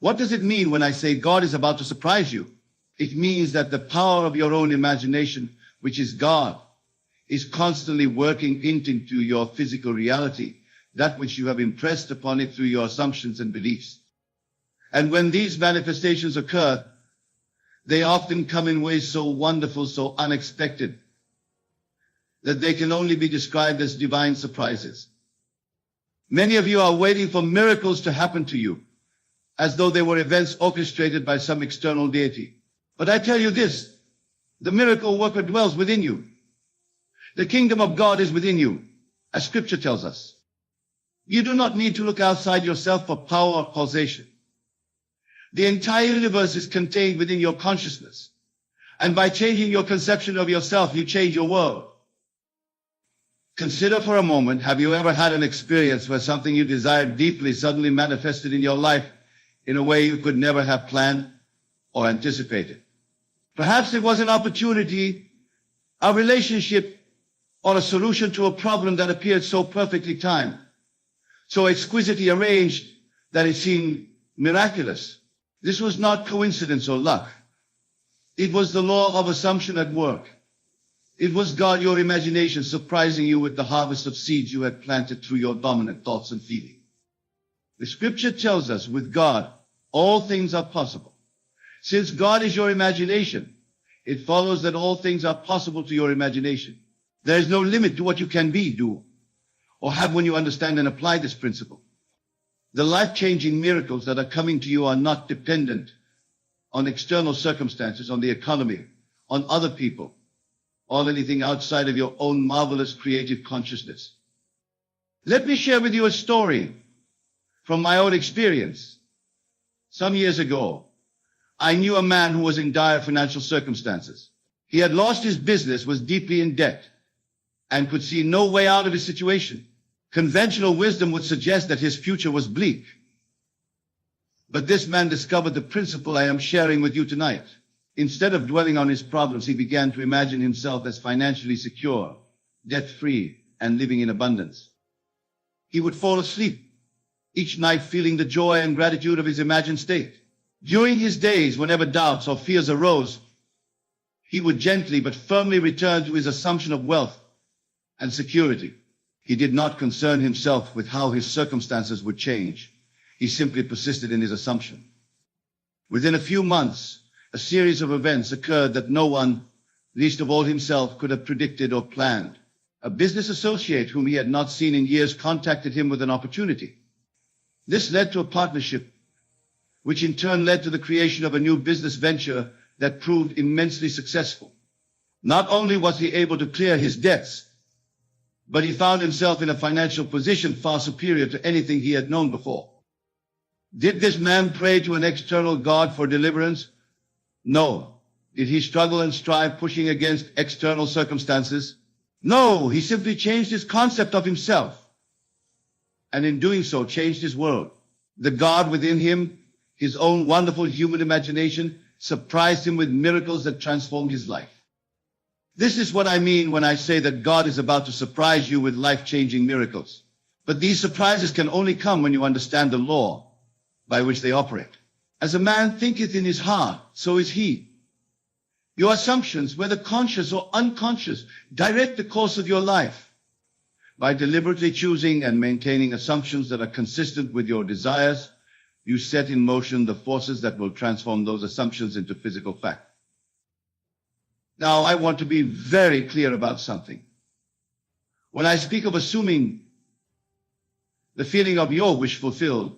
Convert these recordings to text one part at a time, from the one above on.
What does it mean when I say God is about to surprise you? It means that the power of your own imagination, which is God, is constantly working into your physical reality, that which you have impressed upon it through your assumptions and beliefs. And when these manifestations occur, they often come in ways so wonderful, so unexpected, that they can only be described as divine surprises. Many of you are waiting for miracles to happen to you, as though they were events orchestrated by some external deity. But I tell you this, the miracle worker dwells within you. The kingdom of God is within you, as Scripture tells us. You do not need to look outside yourself for power or causation. The entire universe is contained within your consciousness. And by changing your conception of yourself, you change your world. Consider for a moment, have you ever had an experience where something you desired deeply suddenly manifested in your life in a way you could never have planned or anticipated? Perhaps it was an opportunity, a relationship, or a solution to a problem that appeared so perfectly timed, so exquisitely arranged that it seemed miraculous. This was not coincidence or luck. It was the law of assumption at work. It was God, your imagination, surprising you with the harvest of seeds you had planted through your dominant thoughts and feelings. The Scripture tells us with God, all things are possible. Since God is your imagination, it follows that all things are possible to your imagination. There is no limit to what you can be, do, or have when you understand and apply this principle. The life-changing miracles that are coming to you are not dependent on external circumstances, on the economy, on other people, or anything outside of your own marvelous creative consciousness. Let me share with you a story from my own experience. Some years ago, I knew a man who was in dire financial circumstances. He had lost his business, was deeply in debt, and could see no way out of his situation. Conventional wisdom would suggest that his future was bleak. But this man discovered the principle I am sharing with you tonight. Instead of dwelling on his problems, he began to imagine himself as financially secure, debt-free, and living in abundance. He would fall asleep each night feeling the joy and gratitude of his imagined state. During his days, whenever doubts or fears arose, he would gently but firmly return to his assumption of wealth and security. He did not concern himself with how his circumstances would change. He simply persisted in his assumption. Within a few months, a series of events occurred that no one, least of all himself, could have predicted or planned. A business associate whom he had not seen in years contacted him with an opportunity. This led to a partnership, which in turn led to the creation of a new business venture that proved immensely successful. Not only was he able to clear his debts, but he found himself in a financial position far superior to anything he had known before. Did this man pray to an external God for deliverance? No. Did he struggle and strive, pushing against external circumstances? No, he simply changed his concept of himself, and in doing so changed his world. The God within him, his own wonderful human imagination, surprised him with miracles that transformed his life. This is what I mean when I say that God is about to surprise you with life-changing miracles. But these surprises can only come when you understand the law by which they operate. As a man thinketh in his heart, so is he. Your assumptions, whether conscious or unconscious, direct the course of your life. By deliberately choosing and maintaining assumptions that are consistent with your desires, you set in motion the forces that will transform those assumptions into physical fact. Now, I want to be very clear about something. When I speak of assuming the feeling of your wish fulfilled,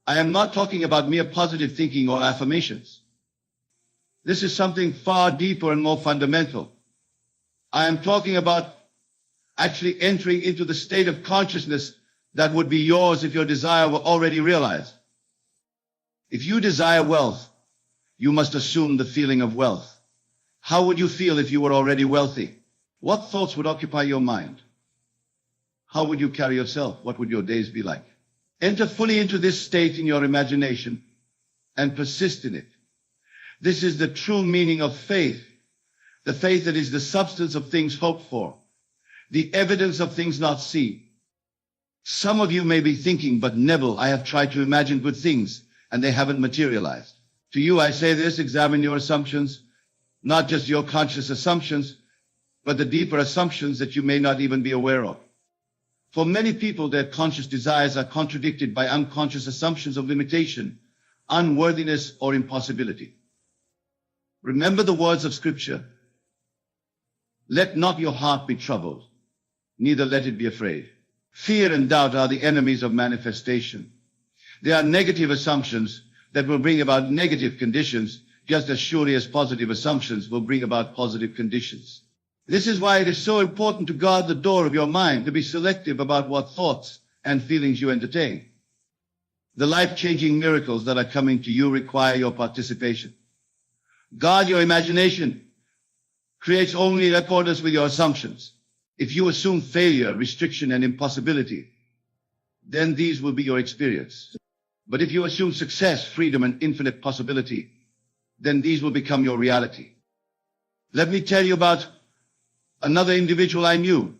I am not talking about mere positive thinking or affirmations. This is something far deeper and more fundamental. I am talking about actually entering into the state of consciousness that would be yours if your desire were already realized. If you desire wealth, you must assume the feeling of wealth. How would you feel if you were already wealthy? What thoughts would occupy your mind? How would you carry yourself? What would your days be like? Enter fully into this state in your imagination and persist in it. This is the true meaning of faith, the faith that is the substance of things hoped for, the evidence of things not seen. Some of you may be thinking, but Neville, I have tried to imagine good things, and they haven't materialized. To you, I say this: examine your assumptions, not just your conscious assumptions, but the deeper assumptions that you may not even be aware of. For many people, their conscious desires are contradicted by unconscious assumptions of limitation, unworthiness, or impossibility. Remember the words of Scripture: "Let not your heart be troubled, neither let it be afraid." Fear and doubt are the enemies of manifestation. They are negative assumptions that will bring about negative conditions, just as surely as positive assumptions will bring about positive conditions. This is why it is so important to guard the door of your mind, to be selective about what thoughts and feelings you entertain. The life-changing miracles that are coming to you require your participation. Guard your imagination. Creates only in accordance with your assumptions. If you assume failure, restriction, and impossibility, then these will be your experience. But if you assume success, freedom, and infinite possibility, then these will become your reality. Let me tell you about another individual I knew.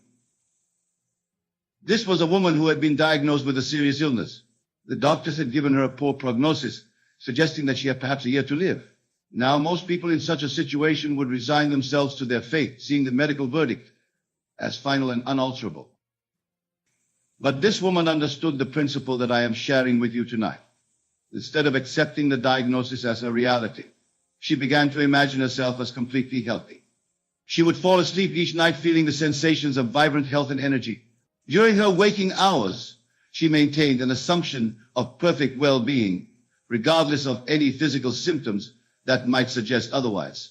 This was a woman who had been diagnosed with a serious illness. The doctors had given her a poor prognosis, suggesting that she had perhaps a year to live. Now, most people in such a situation would resign themselves to their fate, seeing the medical verdict as final and unalterable. But this woman understood the principle that I am sharing with you tonight. Instead of accepting the diagnosis as a reality, she began to imagine herself as completely healthy. She would fall asleep each night feeling the sensations of vibrant health and energy. During her waking hours, she maintained an assumption of perfect well-being, regardless of any physical symptoms that might suggest otherwise.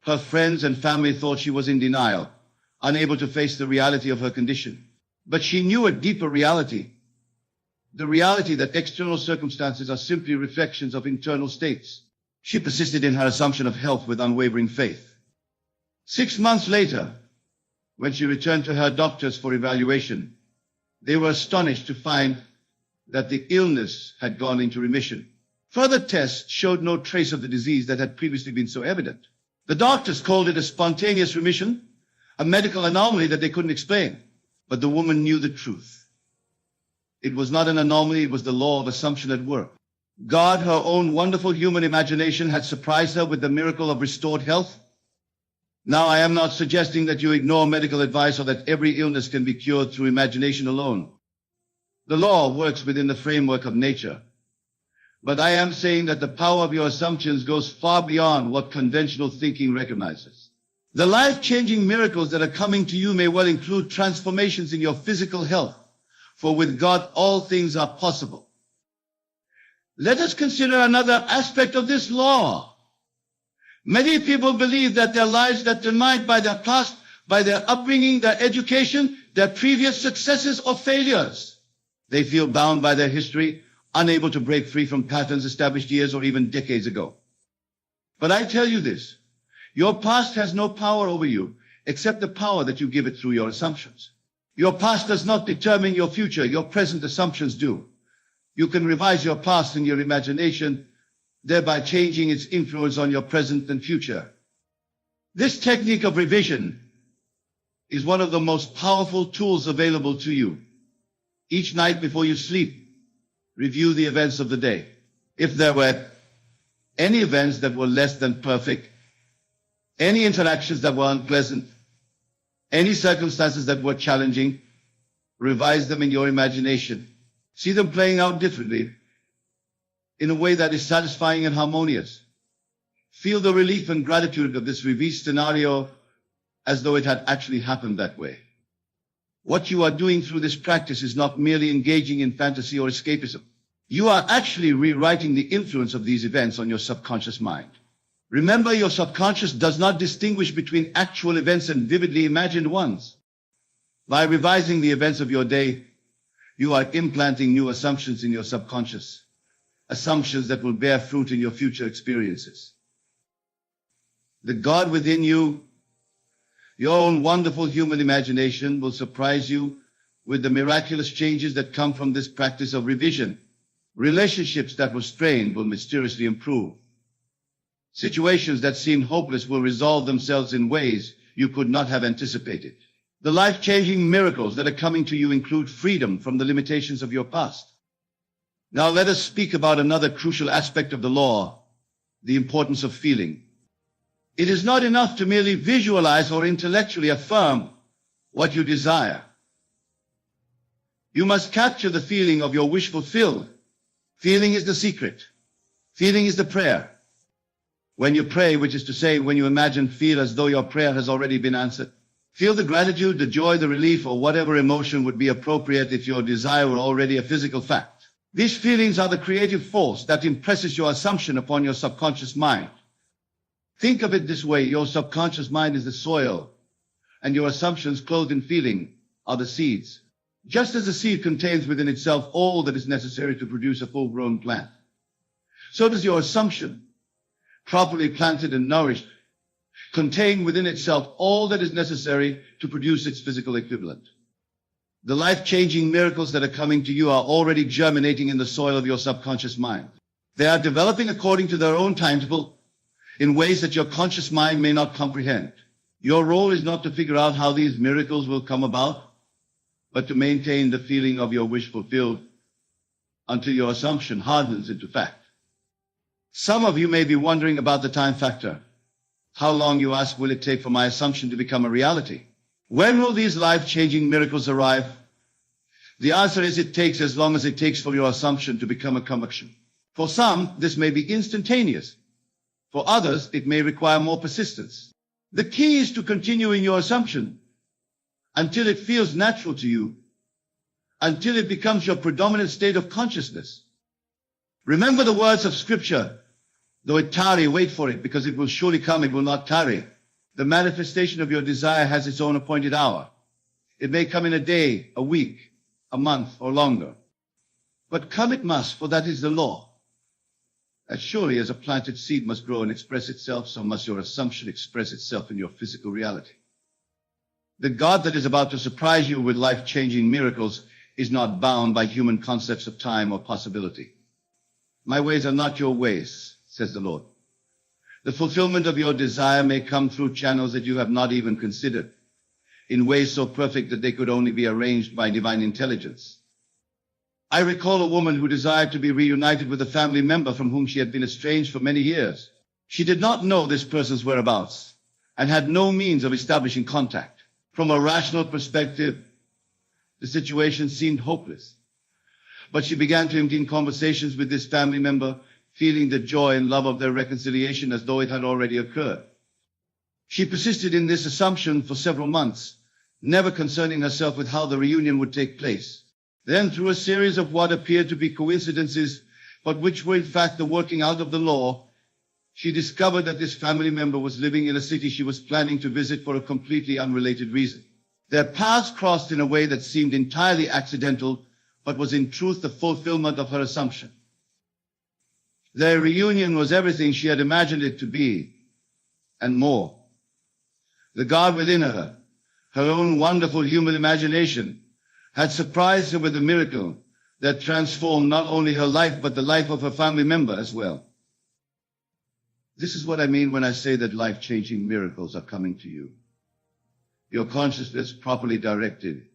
Her friends and family thought she was in denial, unable to face the reality of her condition. But she knew a deeper reality, the reality that external circumstances are simply reflections of internal states. She persisted in her assumption of health with unwavering faith. 6 months later, when she returned to her doctors for evaluation, they were astonished to find that the illness had gone into remission. Further tests showed no trace of the disease that had previously been so evident. The doctors called it a spontaneous remission, a medical anomaly that they couldn't explain. But the woman knew the truth. It was not an anomaly, it was the law of assumption at work. God, her own wonderful human imagination, had surprised her with the miracle of restored health. Now, I am not suggesting that you ignore medical advice or that every illness can be cured through imagination alone. The law works within the framework of nature. But I am saying that the power of your assumptions goes far beyond what conventional thinking recognizes. The life-changing miracles that are coming to you may well include transformations in your physical health, for with God all things are possible. Let us consider another aspect of this law. Many people believe that their lives are determined by their past, by their upbringing, their education, their previous successes or failures. They feel bound by their history, unable to break free from patterns established years or even decades ago. But I tell you this: your past has no power over you, except the power that you give it through your assumptions. Your past does not determine your future, your present assumptions do. You can revise your past in your imagination, thereby changing its influence on your present and future. This technique of revision is one of the most powerful tools available to you. Each night before you sleep, review the events of the day. If there were any events that were less than perfect, any interactions that were unpleasant, any circumstances that were challenging, revise them in your imagination. See them playing out differently, in a way that is satisfying and harmonious. Feel the relief and gratitude of this revised scenario as though it had actually happened that way. What you are doing through this practice is not merely engaging in fantasy or escapism. You are actually rewriting the influence of these events on your subconscious mind. Remember, your subconscious does not distinguish between actual events and vividly imagined ones. By revising the events of your day, you are implanting new assumptions in your subconscious, assumptions that will bear fruit in your future experiences. The God within you, your own wonderful human imagination, will surprise you with the miraculous changes that come from this practice of revision. Relationships that were strained will mysteriously improve. Situations that seemed hopeless will resolve themselves in ways you could not have anticipated. The life-changing miracles that are coming to you include freedom from the limitations of your past, Now let us speak about another crucial aspect of the law, the importance of feeling. It is not enough to merely visualize or intellectually affirm what you desire. You must capture the feeling of your wish fulfilled. Feeling is the secret. Feeling is the prayer. When you pray, which is to say, when you imagine, feel as though your prayer has already been answered. Feel the gratitude, the joy, the relief, or whatever emotion would be appropriate if your desire were already a physical fact. These feelings are the creative force that impresses your assumption upon your subconscious mind. Think of it this way: your subconscious mind is the soil, and your assumptions, clothed in feeling, are the seeds. Just as a seed contains within itself all that is necessary to produce a full-grown plant, so does your assumption, properly planted and nourished, contain within itself all that is necessary to produce its physical equivalent. The life-changing miracles that are coming to you are already germinating in the soil of your subconscious mind. They are developing according to their own timetable in ways that your conscious mind may not comprehend. Your role is not to figure out how these miracles will come about, but to maintain the feeling of your wish fulfilled until your assumption hardens into fact. Some of you may be wondering about the time factor. How long, you ask, will it take for my assumption to become a reality? When will these life-changing miracles arrive? The answer is, it takes as long as it takes for your assumption to become a conviction. For some, this may be instantaneous. For others, it may require more persistence. The key is to continue in your assumption until it feels natural to you, until it becomes your predominant state of consciousness. Remember the words of Scripture: though it tarry, wait for it, because it will surely come, it will not tarry. The manifestation of your desire has its own appointed hour. It may come in a day, a week, a month, or longer. But come it must, for that is the law. As surely as a planted seed must grow and express itself, so must your assumption express itself in your physical reality. The God that is about to surprise you with life-changing miracles is not bound by human concepts of time or possibility. My ways are not your ways, says the Lord. The fulfillment of your desire may come through channels that you have not even considered, in ways so perfect that they could only be arranged by divine intelligence. I recall a woman who desired to be reunited with a family member from whom she had been estranged for many years. She did not know this person's whereabouts and had no means of establishing contact. From a rational perspective, the situation seemed hopeless. But she began to engage in conversations with this family member, feeling the joy and love of their reconciliation as though it had already occurred. She persisted in this assumption for several months, never concerning herself with how the reunion would take place. Then, through a series of what appeared to be coincidences, but which were in fact the working out of the law, she discovered that this family member was living in a city she was planning to visit for a completely unrelated reason. Their paths crossed in a way that seemed entirely accidental, but was in truth the fulfillment of her assumption. Their reunion was everything she had imagined it to be, and more. The God within her, her own wonderful human imagination, had surprised her with a miracle that transformed not only her life, but the life of her family member as well. This is what I mean when I say that life-changing miracles are coming to you. Your consciousness, properly directed,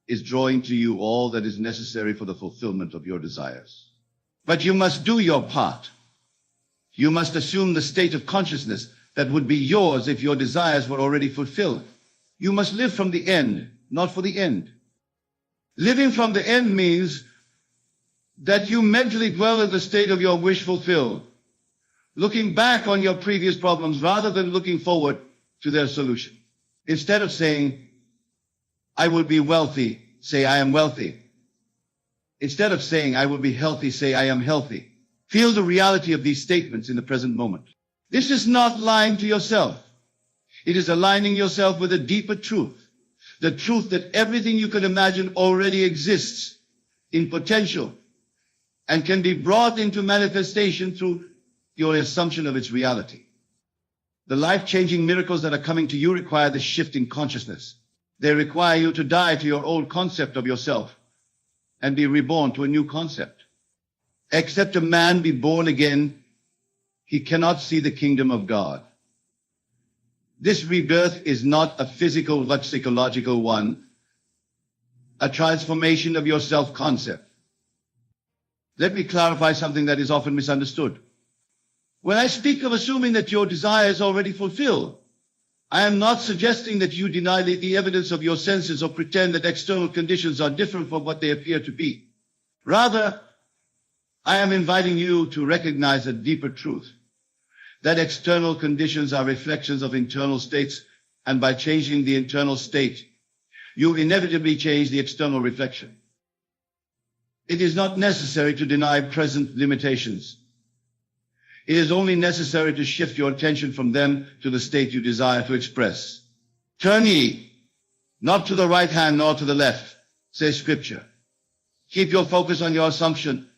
is drawing to you all that is necessary for the fulfillment of your desires. But you must do your part. You must assume the state of consciousness that would be yours if your desires were already fulfilled. You must live from the end, not for the end. Living from the end means that you mentally dwell in the state of your wish fulfilled, looking back on your previous problems rather than looking forward to their solution. Instead of saying, I will be wealthy, say, I am wealthy. Instead of saying, I will be healthy, say, I am healthy. Feel the reality of these statements in the present moment. This is not lying to yourself. It is aligning yourself with a deeper truth. The truth that everything you can imagine already exists in potential and can be brought into manifestation through your assumption of its reality. The life-changing miracles that are coming to you require this shift in consciousness. They require you to die to your old concept of yourself and be reborn to a new concept. Except a man be born again, he cannot see the kingdom of God. This rebirth is not a physical but psychological one, a transformation of your self-concept. Let me clarify something that is often misunderstood. When I speak of assuming that your desire is already fulfilled, I am not suggesting that you deny the evidence of your senses or pretend that external conditions are different from what they appear to be. Rather, I am inviting you to recognize a deeper truth, that external conditions are reflections of internal states, and by changing the internal state, you inevitably change the external reflection. It is not necessary to deny present limitations. It is only necessary to shift your attention from them to the state you desire to express. Turn ye, not to the right hand nor to the left, says Scripture. Keep your focus on your assumption,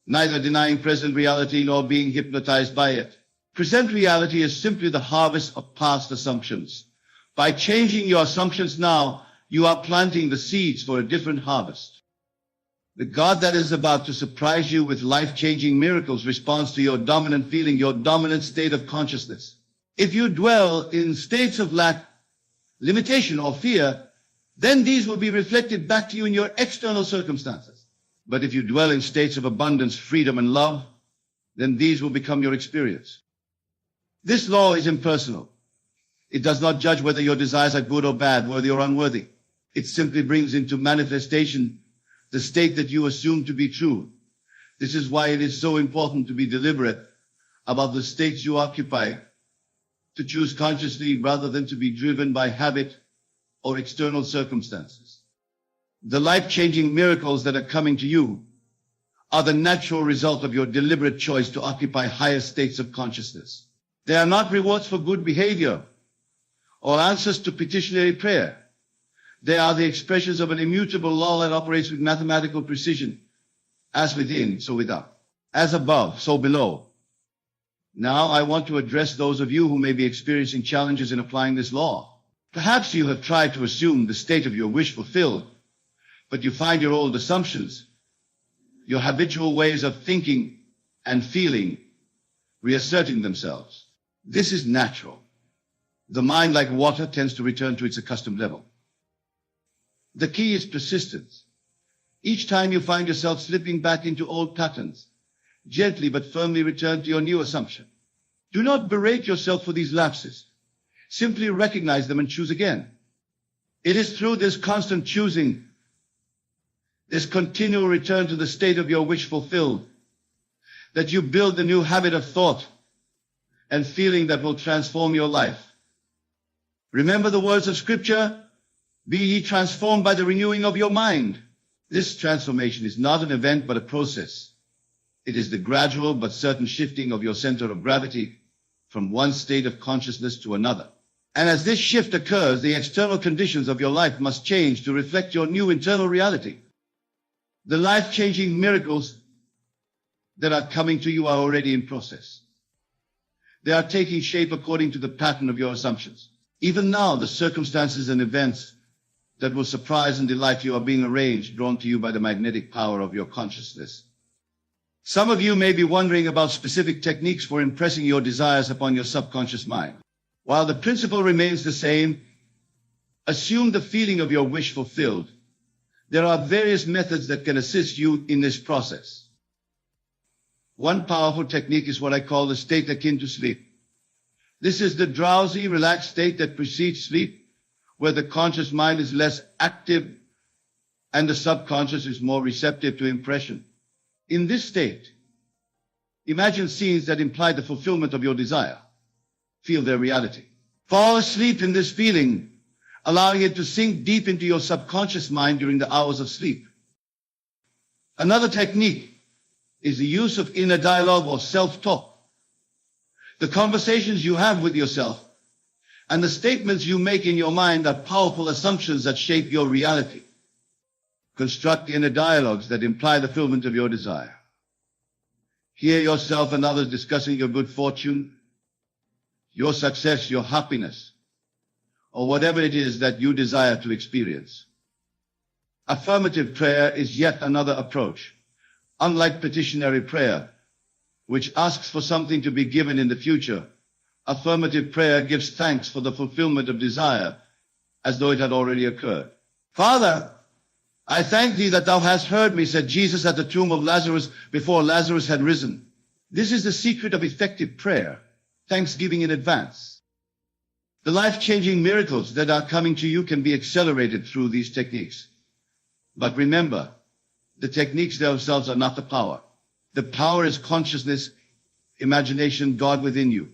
neither denying present reality nor being hypnotized by it. Present reality is simply the harvest of past assumptions. By changing your assumptions now, you are planting the seeds for a different harvest. The God that is about to surprise you with life-changing miracles responds to your dominant feeling, your dominant state of consciousness. If you dwell in states of lack, limitation, or fear, then these will be reflected back to you in your external circumstances. But if you dwell in states of abundance, freedom, and love, then these will become your experience. This law is impersonal. It does not judge whether your desires are good or bad, worthy or unworthy. It simply brings into manifestation the state that you assume to be true. This is why it is so important to be deliberate about the states you occupy, to choose consciously rather than to be driven by habit or external circumstances. The life-changing miracles that are coming to you are the natural result of your deliberate choice to occupy higher states of consciousness. They are not rewards for good behavior or answers to petitionary prayer. They are the expressions of an immutable law that operates with mathematical precision. As within, so without. As above, so below. Now I want to address those of you who may be experiencing challenges in applying this law. Perhaps you have tried to assume the state of your wish fulfilled, but you find your old assumptions, your habitual ways of thinking and feeling, reasserting themselves. This is natural. The mind, like water, tends to return to its accustomed level. The key is persistence. Each time you find yourself slipping back into old patterns, gently but firmly return to your new assumption. Do not berate yourself for these lapses. Simply recognize them and choose again. It is through this constant choosing, this continual return to the state of your wish fulfilled, that you build the new habit of thought and feeling that will transform your life. Remember the words of Scripture, "Be ye transformed by the renewing of your mind." This transformation is not an event but a process. It is the gradual but certain shifting of your center of gravity from one state of consciousness to another. And as this shift occurs, the external conditions of your life must change to reflect your new internal reality. The life-changing miracles that are coming to you are already in process. They are taking shape according to the pattern of your assumptions. Even now, the circumstances and events that will surprise and delight you are being arranged, drawn to you by the magnetic power of your consciousness. Some of you may be wondering about specific techniques for impressing your desires upon your subconscious mind. While the principle remains the same, assume the feeling of your wish fulfilled. There are various methods that can assist you in this process. One powerful technique is what I call the state akin to sleep. This is the drowsy, relaxed state that precedes sleep, where the conscious mind is less active and the subconscious is more receptive to impression. In this state, imagine scenes that imply the fulfillment of your desire. Feel their reality. Fall asleep in this feeling, allowing it to sink deep into your subconscious mind during the hours of sleep. Another technique is the use of inner dialogue or self-talk. The conversations you have with yourself and the statements you make in your mind are powerful assumptions that shape your reality. Construct inner dialogues that imply the fulfillment of your desire. Hear yourself and others discussing your good fortune, your success, your happiness, or whatever it is that you desire to experience. Affirmative prayer is yet another approach. Unlike petitionary prayer, which asks for something to be given in the future, affirmative prayer gives thanks for the fulfillment of desire as though it had already occurred. Father, I thank thee that thou hast heard me, said Jesus at the tomb of Lazarus before Lazarus had risen. This is the secret of effective prayer, thanksgiving in advance. The life-changing miracles that are coming to you can be accelerated through these techniques. But remember, the techniques themselves are not the power. The power is consciousness, imagination, God within you.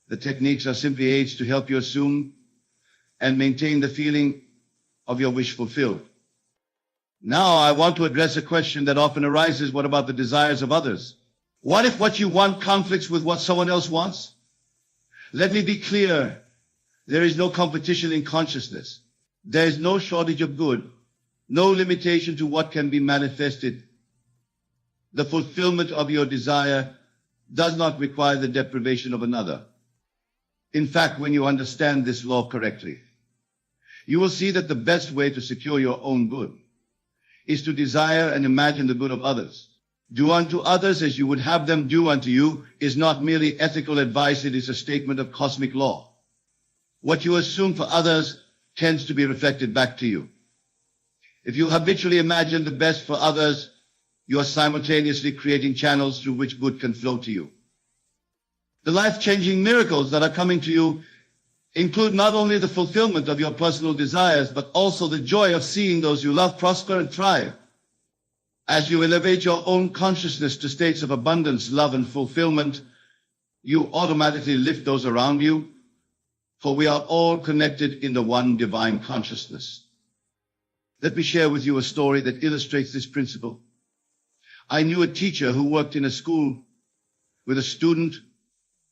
The techniques are simply aids to help you assume and maintain the feeling of your wish fulfilled. Now I want to address a question that often arises. What about the desires of others? What if what you want conflicts with what someone else wants? Let me be clear. There is no competition in consciousness. There is no shortage of good, no limitation to what can be manifested. The fulfillment of your desire does not require the deprivation of another. In fact, when you understand this law correctly, you will see that the best way to secure your own good is to desire and imagine the good of others. Do unto others as you would have them do unto you is not merely ethical advice, it is a statement of cosmic law. What you assume for others tends to be reflected back to you. If you habitually imagine the best for others, you are simultaneously creating channels through which good can flow to you. The life-changing miracles that are coming to you include not only the fulfillment of your personal desires, but also the joy of seeing those you love prosper and thrive. As you elevate your own consciousness to states of abundance, love, and fulfillment, you automatically lift those around you, for we are all connected in the one divine consciousness. Let me share with you a story that illustrates this principle. I knew a teacher who worked in a school with a student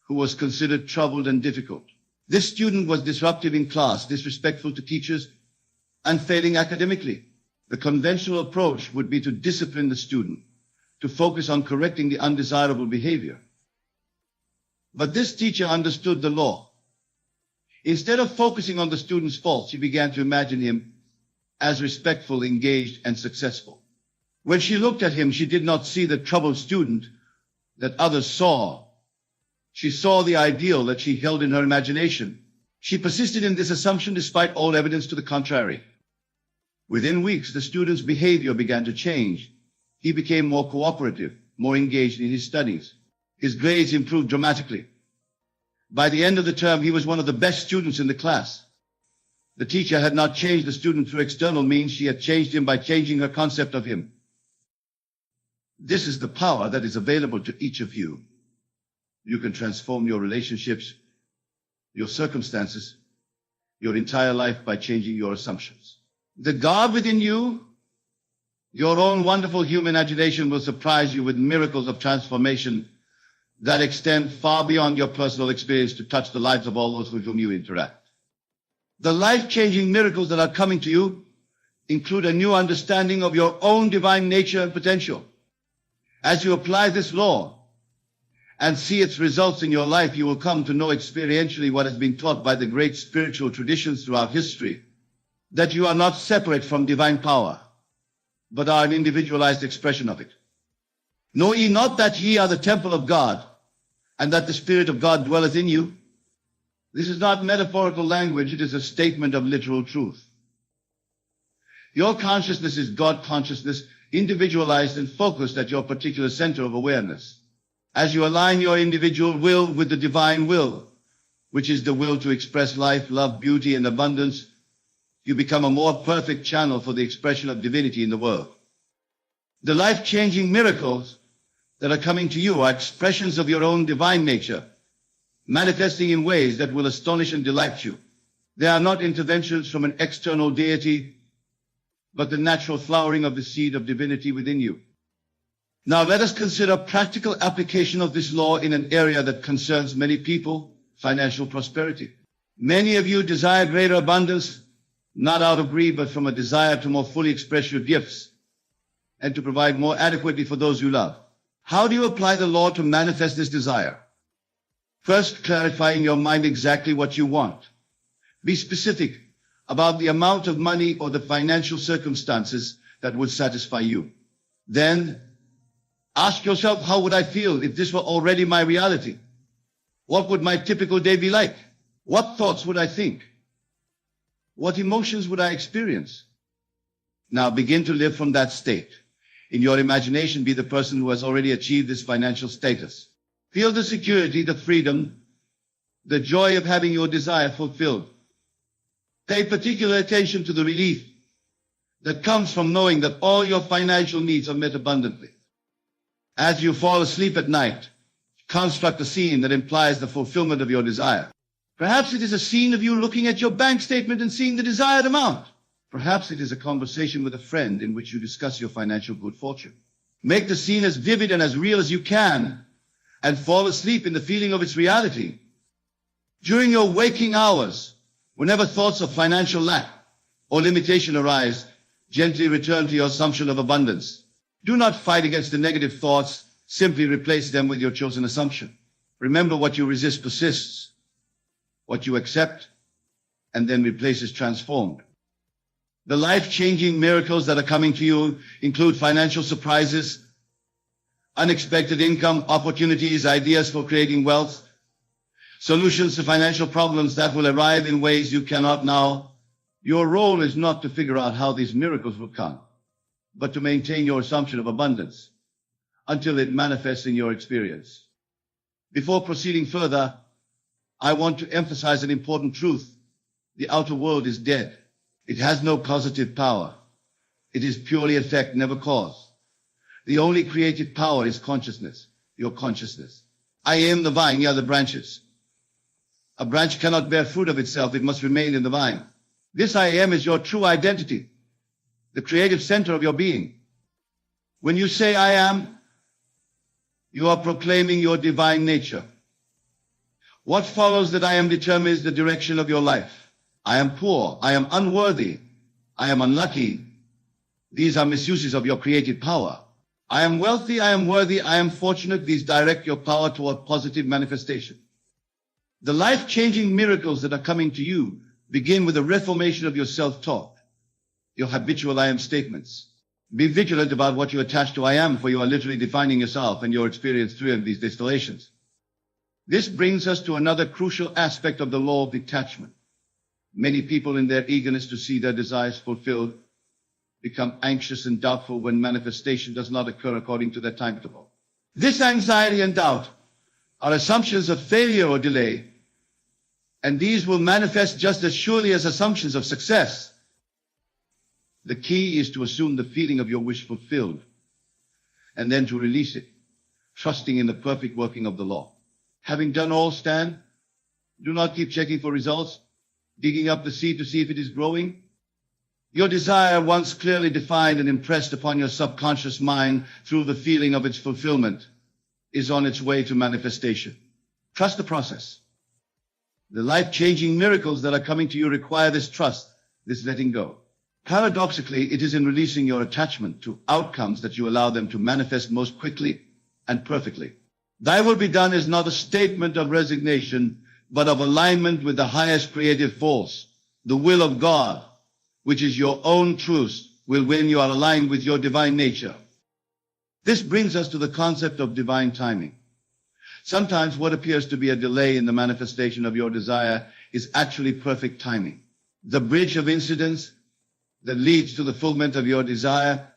who was considered troubled and difficult. This student was disruptive in class, disrespectful to teachers, and failing academically. The conventional approach would be to discipline the student, to focus on correcting the undesirable behavior. But this teacher understood the law. Instead of focusing on the student's faults, she began to imagine him as respectful, engaged, and successful. When she looked at him, she did not see the troubled student that others saw. She saw the ideal that she held in her imagination. She persisted in this assumption despite all evidence to the contrary. Within weeks, the student's behavior began to change. He became more cooperative, more engaged in his studies. His grades improved dramatically. By the end of the term, he was one of the best students in the class. The teacher had not changed the student through external means. She had changed him by changing her concept of him. This is the power that is available to each of you. You can transform your relationships, your circumstances, your entire life by changing your assumptions. The God within you, your own wonderful human imagination will surprise you with miracles of transformation that extend far beyond your personal experience to touch the lives of all those with whom you interact. The life-changing miracles that are coming to you include a new understanding of your own divine nature and potential. As you apply this law and see its results in your life, you will come to know experientially what has been taught by the great spiritual traditions throughout history, that you are not separate from divine power, but are an individualized expression of it. Know ye not that ye are the temple of God, and that the Spirit of God dwelleth in you? This is not metaphorical language, it is a statement of literal truth. Your consciousness is God consciousness, individualized and focused at your particular center of awareness. As you align your individual will with the divine will, which is the will to express life, love, beauty, and abundance, you become a more perfect channel for the expression of divinity in the world. The life-changing miracles that are coming to you are expressions of your own divine nature, manifesting in ways that will astonish and delight you. They are not interventions from an external deity, but the natural flowering of the seed of divinity within you. Now let us consider practical application of this law in an area that concerns many people, financial prosperity. Many of you desire greater abundance, not out of greed, but from a desire to more fully express your gifts and to provide more adequately for those you love. How do you apply the law to manifest this desire? First, clarify in your mind exactly what you want. Be specific about the amount of money or the financial circumstances that would satisfy you. Then, ask yourself, how would I feel if this were already my reality? What would my typical day be like? What thoughts would I think? What emotions would I experience? Now begin to live from that state. In your imagination, be the person who has already achieved this financial status. Feel the security, the freedom, the joy of having your desire fulfilled. Pay particular attention to the relief that comes from knowing that all your financial needs are met abundantly. As you fall asleep at night, construct a scene that implies the fulfillment of your desire. Perhaps it is a scene of you looking at your bank statement and seeing the desired amount. Perhaps it is a conversation with a friend in which you discuss your financial good fortune. Make the scene as vivid and as real as you can, and fall asleep in the feeling of its reality. During your waking hours, whenever thoughts of financial lack or limitation arise, gently return to your assumption of abundance. Do not fight against the negative thoughts, simply replace them with your chosen assumption. Remember, what you resist persists. What you accept and then replace is transformed. The life-changing miracles that are coming to you include financial surprises, unexpected income opportunities, ideas for creating wealth, solutions to financial problems that will arrive in ways you cannot now. Your role is not to figure out how these miracles will come, but to maintain your assumption of abundance until it manifests in your experience. Before proceeding further, I want to emphasize an important truth. The outer world is dead. It has no causative power. It is purely effect, never cause. The only creative power is consciousness, your consciousness. I am the vine, ye are the branches. A branch cannot bear fruit of itself, it must remain in the vine. This I am is your true identity, the creative center of your being. When you say I am, you are proclaiming your divine nature. What follows that I am determines the direction of your life. I am poor, I am unworthy, I am unlucky. These are misuses of your creative power. I am wealthy, I am worthy, I am fortunate. These direct your power toward positive manifestation. The life-changing miracles that are coming to you begin with a reformation of your self-talk, your habitual I am statements. Be vigilant about what you attach to I am, for you are literally defining yourself and your experience through these distillations. This brings us to another crucial aspect of the law of detachment. Many people, in their eagerness to see their desires fulfilled, become anxious and doubtful when manifestation does not occur according to their timetable. This anxiety and doubt are assumptions of failure or delay, and these will manifest just as surely as assumptions of success. The key is to assume the feeling of your wish fulfilled, and then to release it, trusting in the perfect working of the law. Having done all, stand. Do not keep checking for results, digging up the seed to see if it is growing. Your desire, once clearly defined and impressed upon your subconscious mind through the feeling of its fulfillment, is on its way to manifestation. Trust the process. The life-changing miracles that are coming to you require this trust, this letting go. Paradoxically, it is in releasing your attachment to outcomes that you allow them to manifest most quickly and perfectly. Thy will be done is not a statement of resignation, but of alignment with the highest creative force, the will of God, which is your own truth, will when you are aligned with your divine nature. This brings us to the concept of divine timing. Sometimes what appears to be a delay in the manifestation of your desire is actually perfect timing. The bridge of incidents that leads to the fulfillment of your desire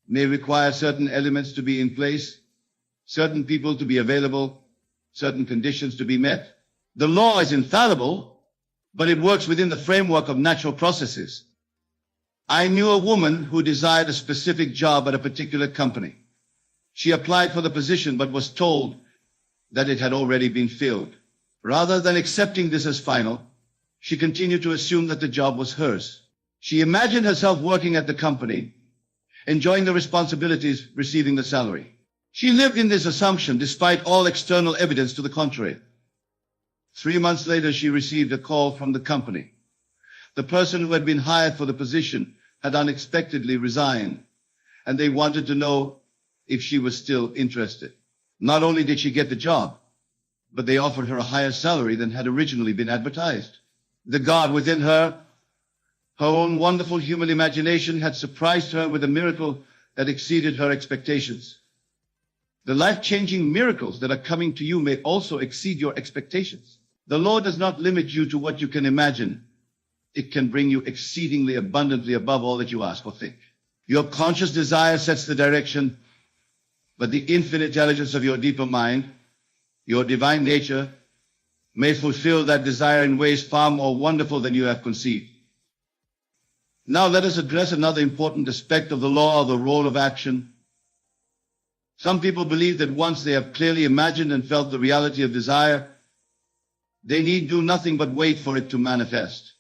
may require certain elements to be in place, certain people to be available, certain conditions to be met. The law is infallible, but it works within the framework of natural processes. I knew a woman who desired a specific job at a particular company. She applied for the position but was told that it had already been filled. Rather than accepting this as final, she continued to assume that the job was hers. She imagined herself working at the company, enjoying the responsibilities, receiving the salary. She lived in this assumption despite all external evidence to the contrary. 3 months later, she received a call from the company. The person who had been hired for the position had unexpectedly resigned, and they wanted to know if she was still interested. Not only did she get the job, but they offered her a higher salary than had originally been advertised. The God within her, her own wonderful human imagination, had surprised her with a miracle that exceeded her expectations. The life-changing miracles that are coming to you may also exceed your expectations. The Lord does not limit you to what you can imagine, it can bring you exceedingly abundantly above all that you ask or think. Your conscious desire sets the direction, but the infinite intelligence of your deeper mind, your divine nature, may fulfill that desire in ways far more wonderful than you have conceived. Now let us address another important aspect of the law of the role of action. Some people believe that once they have clearly imagined and felt the reality of desire, they need do nothing but wait for it to manifest.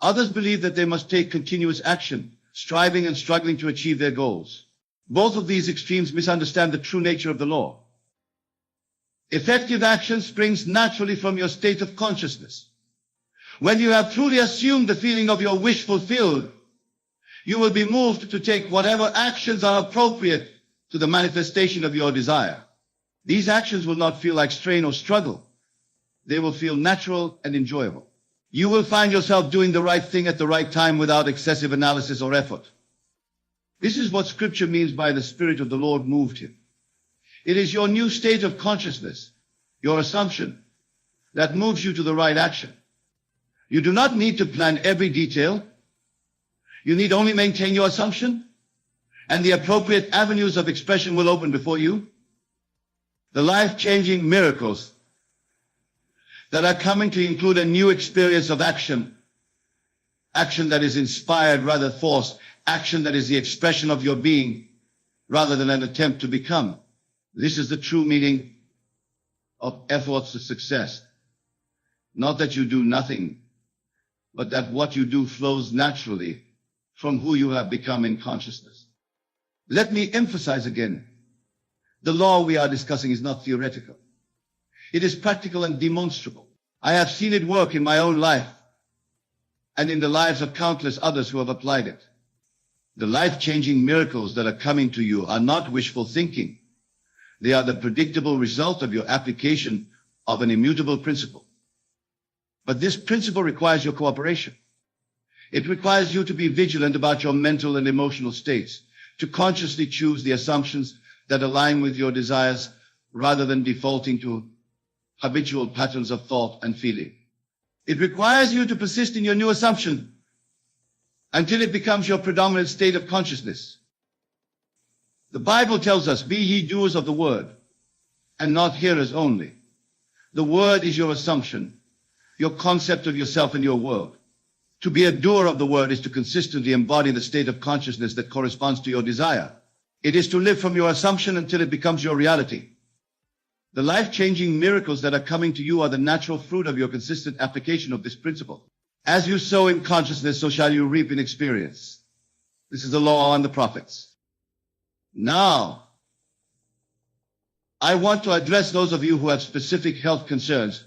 Others believe that they must take continuous action, striving and struggling to achieve their goals. Both of these extremes misunderstand the true nature of the law. Effective action springs naturally from your state of consciousness. When you have truly assumed the feeling of your wish fulfilled, you will be moved to take whatever actions are appropriate to the manifestation of your desire. These actions will not feel like strain or struggle. They will feel natural and enjoyable. You will find yourself doing the right thing at the right time without excessive analysis or effort. This is what Scripture means by the Spirit of the Lord moved him. It is your new state of consciousness, your assumption, that moves you to the right action. You do not need to plan every detail. You need only maintain your assumption, and the appropriate avenues of expression will open before you. The life-changing miracles that are coming to include a new experience of action, action that is inspired rather than forced, action that is the expression of your being rather than an attempt to become. This is the true meaning of efforts to success. Not that you do nothing, but that what you do flows naturally from who you have become in consciousness. Let me emphasize again, the law we are discussing is not theoretical. It is practical and demonstrable. I have seen it work in my own life and in the lives of countless others who have applied it. The life-changing miracles that are coming to you are not wishful thinking. They are the predictable result of your application of an immutable principle. But this principle requires your cooperation. It requires you to be vigilant about your mental and emotional states, to consciously choose the assumptions that align with your desires rather than defaulting to habitual patterns of thought and feeling. It requires you to persist in your new assumption until it becomes your predominant state of consciousness. The Bible tells us, be ye doers of the word, and not hearers only. The word is your assumption, your concept of yourself and your world. To be a doer of the word is to consistently embody the state of consciousness that corresponds to your desire. It is to live from your assumption until it becomes your reality. The life-changing miracles that are coming to you are the natural fruit of your consistent application of this principle. As you sow in consciousness, so shall you reap in experience. This is the law and the prophets. Now, I want to address those of you who have specific health concerns.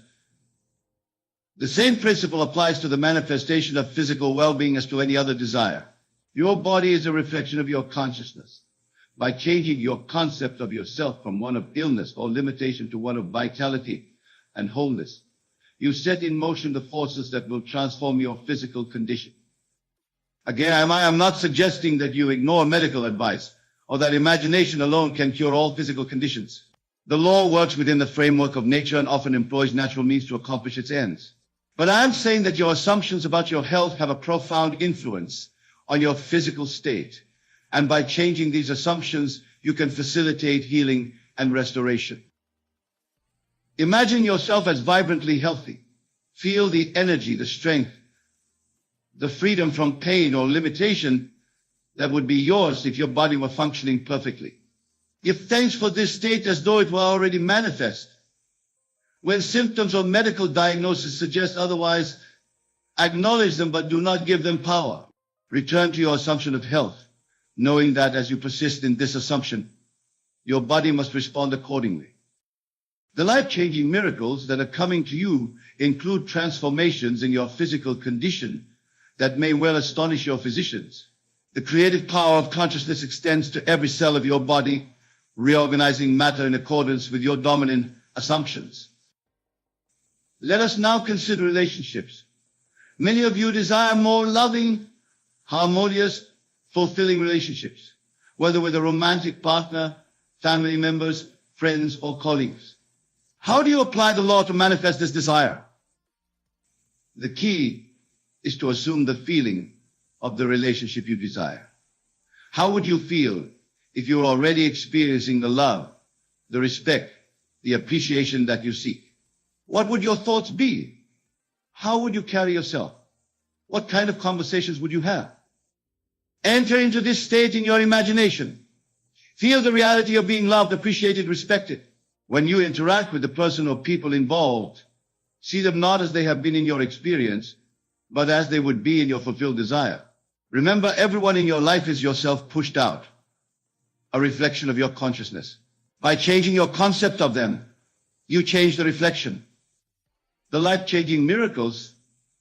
The same principle applies to the manifestation of physical well-being as to any other desire. Your body is a reflection of your consciousness. By changing your concept of yourself from one of illness or limitation to one of vitality and wholeness, you set in motion the forces that will transform your physical condition. Again, I am not suggesting that you ignore medical advice or that imagination alone can cure all physical conditions. The law works within the framework of nature and often employs natural means to accomplish its ends. But I am saying that your assumptions about your health have a profound influence on your physical state. And by changing these assumptions, you can facilitate healing and restoration. Imagine yourself as vibrantly healthy. Feel the energy, the strength, the freedom from pain or limitation that would be yours if your body were functioning perfectly. Give thanks for this state as though it were already manifest. When symptoms or medical diagnosis suggest otherwise, acknowledge them but do not give them power. Return to your assumption of health, knowing that as you persist in this assumption, your body must respond accordingly. The life-changing miracles that are coming to you include transformations in your physical condition that may well astonish your physicians. The creative power of consciousness extends to every cell of your body, reorganizing matter in accordance with your dominant assumptions. Let us now consider relationships. Many of you desire more loving, harmonious, fulfilling relationships, whether with a romantic partner, family members, friends, or colleagues. How do you apply the law to manifest this desire? The key is to assume the feeling of the relationship you desire. How would you feel if you were already experiencing the love, the respect, the appreciation that you seek? What would your thoughts be? How would you carry yourself? What kind of conversations would you have? Enter into this state in your imagination. Feel the reality of being loved, appreciated, respected. When you interact with the person or people involved, see them not as they have been in your experience, but as they would be in your fulfilled desire. Remember, everyone in your life is yourself pushed out, a reflection of your consciousness. By changing your concept of them, you change the reflection. The life-changing miracles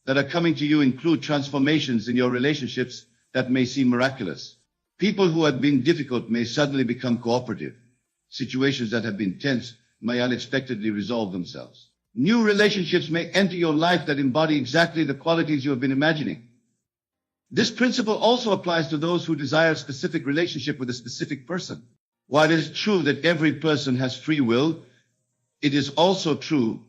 that are coming to you include transformations in your relationships that may seem miraculous. People who have been difficult may suddenly become cooperative. Situations that have been tense may unexpectedly resolve themselves. New relationships may enter your life that embody exactly the qualities you have been imagining. This principle also applies to those who desire a specific relationship with a specific person. While it is true that every person has free will, it is also true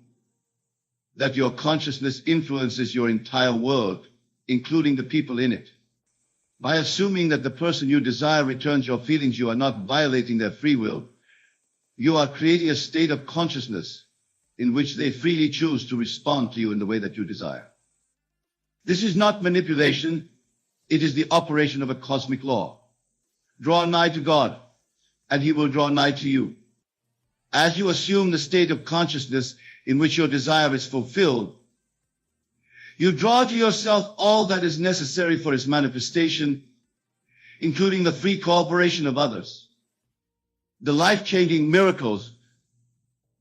that your consciousness influences your entire world, including the people in it. By assuming that the person you desire returns your feelings, you are not violating their free will. You are creating a state of consciousness in which they freely choose to respond to you in the way that you desire. This is not manipulation. It is the operation of a cosmic law. Draw nigh to God, and He will draw nigh to you. As you assume the state of consciousness in which your desire is fulfilled, you draw to yourself all that is necessary for its manifestation, including the free cooperation of others. The life-changing miracles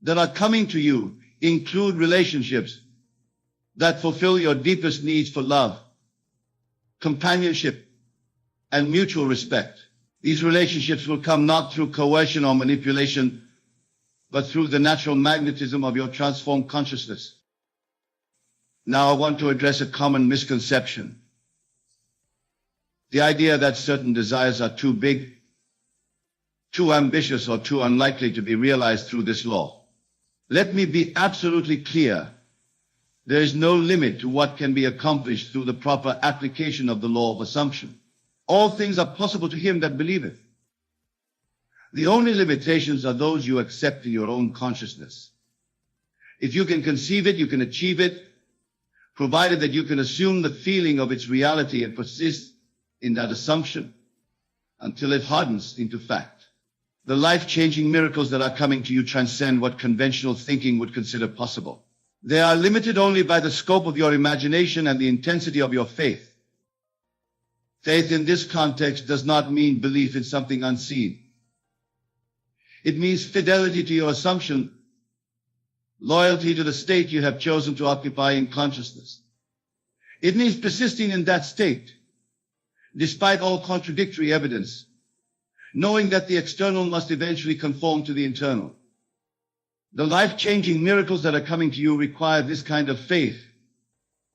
that are coming to you include relationships that fulfill your deepest needs for love, companionship, and mutual respect. These relationships will come not through coercion or manipulation, but through the natural magnetism of your transformed consciousness. Now I want to address a common misconception. The idea that certain desires are too big, too ambitious, or too unlikely to be realized through this law. Let me be absolutely clear. There is no limit to what can be accomplished through the proper application of the law of assumption. All things are possible to him that believeth. The only limitations are those you accept in your own consciousness. If you can conceive it, you can achieve it, provided that you can assume the feeling of its reality and persist in that assumption until it hardens into fact. The life-changing miracles that are coming to you transcend what conventional thinking would consider possible. They are limited only by the scope of your imagination and the intensity of your faith. Faith in this context does not mean belief in something unseen. It means fidelity to your assumption, loyalty to the state you have chosen to occupy in consciousness. It means persisting in that state, despite all contradictory evidence, knowing that the external must eventually conform to the internal. The life-changing miracles that are coming to you require this kind of faith,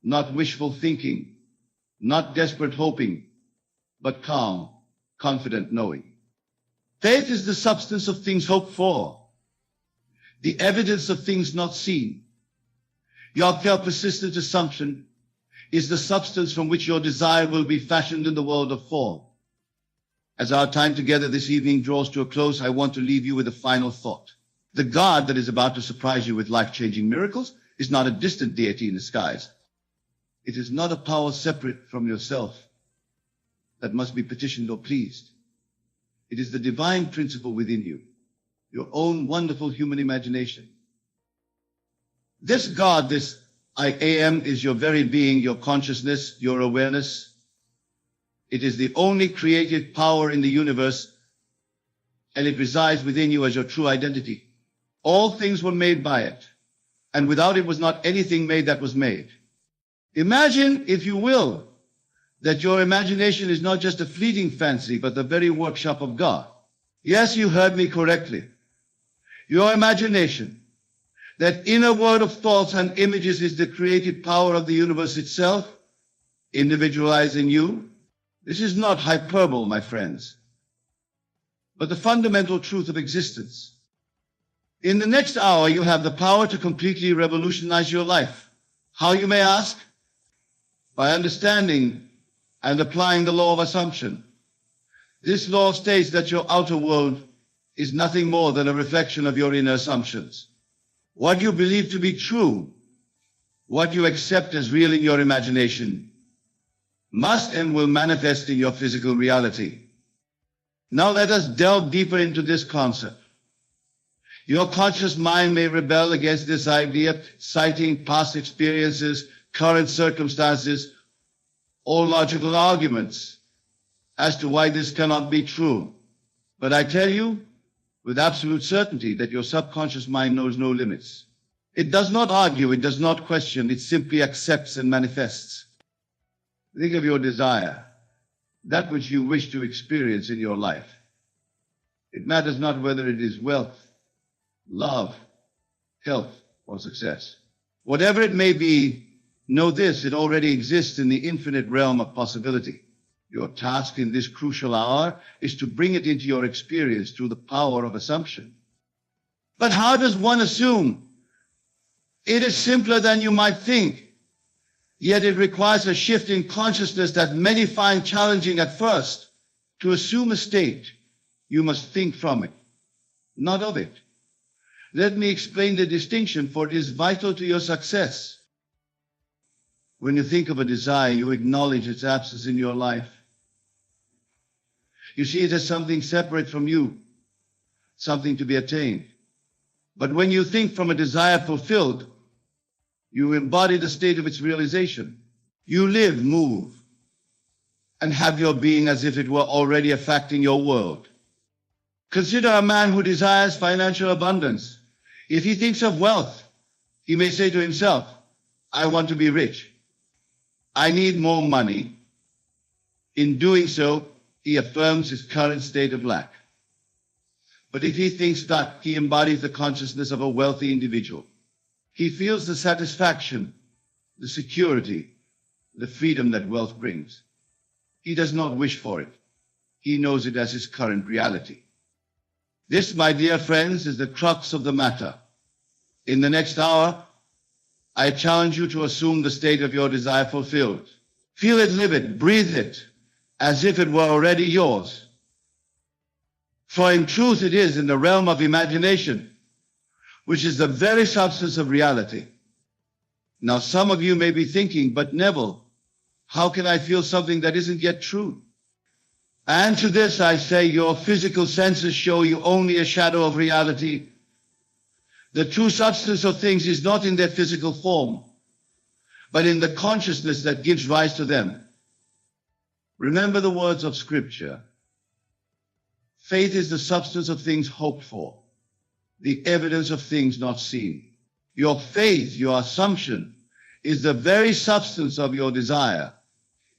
not wishful thinking, not desperate hoping, but calm, confident knowing. Faith is the substance of things hoped for, the evidence of things not seen. Your persistent assumption is the substance from which your desire will be fashioned in the world of form. As our time together this evening draws to a close, I want to leave you with a final thought. The God that is about to surprise you with life-changing miracles is not a distant deity in the skies. It is not a power separate from yourself that must be petitioned or pleased. It is the divine principle within you, your own wonderful human imagination. This God, this I am, is your very being, your consciousness, your awareness. It is the only creative power in the universe, and it resides within you as your true identity. All things were made by it, and without it was not anything made that was made. Imagine, if you will, that your imagination is not just a fleeting fancy, but the very workshop of God. Yes, you heard me correctly. Your imagination, that inner world of thoughts and images, is the creative power of the universe itself, individualized in you. This is not hyperbole, my friends, but the fundamental truth of existence. In the next hour, you have the power to completely revolutionize your life. How, you may ask? by understanding and applying the law of assumption. This law states that your outer world is nothing more than a reflection of your inner assumptions. What you believe to be true, what you accept as real in your imagination, must and will manifest in your physical reality. Now let us delve deeper into this concept. Your conscious mind may rebel against this idea, citing past experiences, current circumstances, or logical arguments as to why this cannot be true. But I tell you with absolute certainty that your subconscious mind knows no limits. It does not argue, it does not question, it simply accepts and manifests. Think of your desire, that which you wish to experience in your life. It matters not whether it is wealth, love, health, or success. Whatever it may be, know this, it already exists in the infinite realm of possibility. Your task in this crucial hour is to bring it into your experience through the power of assumption. But how does one assume? It is simpler than you might think. Yet it requires a shift in consciousness that many find challenging at first. To assume a state, you must think from it, not of it. Let me explain the distinction, for it is vital to your success. When you think of a desire, you acknowledge its absence in your life. You see it as something separate from you, something to be attained. But when you think from a desire fulfilled, you embody the state of its realization. You live, move, and have your being as if it were already a fact in your world. Consider a man who desires financial abundance. If he thinks of wealth, he may say to himself, I want to be rich. I need more money. In doing so, he affirms his current state of lack. But if he thinks that, he embodies the consciousness of a wealthy individual. He feels the satisfaction, the security, the freedom that wealth brings. He does not wish for it. He knows it as his current reality. This, my dear friends, is the crux of the matter. In the next hour, I challenge you to assume the state of your desire fulfilled. Feel it, live it, breathe it, as if it were already yours. For in truth it is in the realm of imagination, which is the very substance of reality. Now some of you may be thinking, but Neville, how can I feel something that isn't yet true? And to this I say, your physical senses show you only a shadow of reality. The true substance of things is not in their physical form, but in the consciousness that gives rise to them. Remember the words of Scripture. Faith is the substance of things hoped for, the evidence of things not seen. Your faith, your assumption, is the very substance of your desire.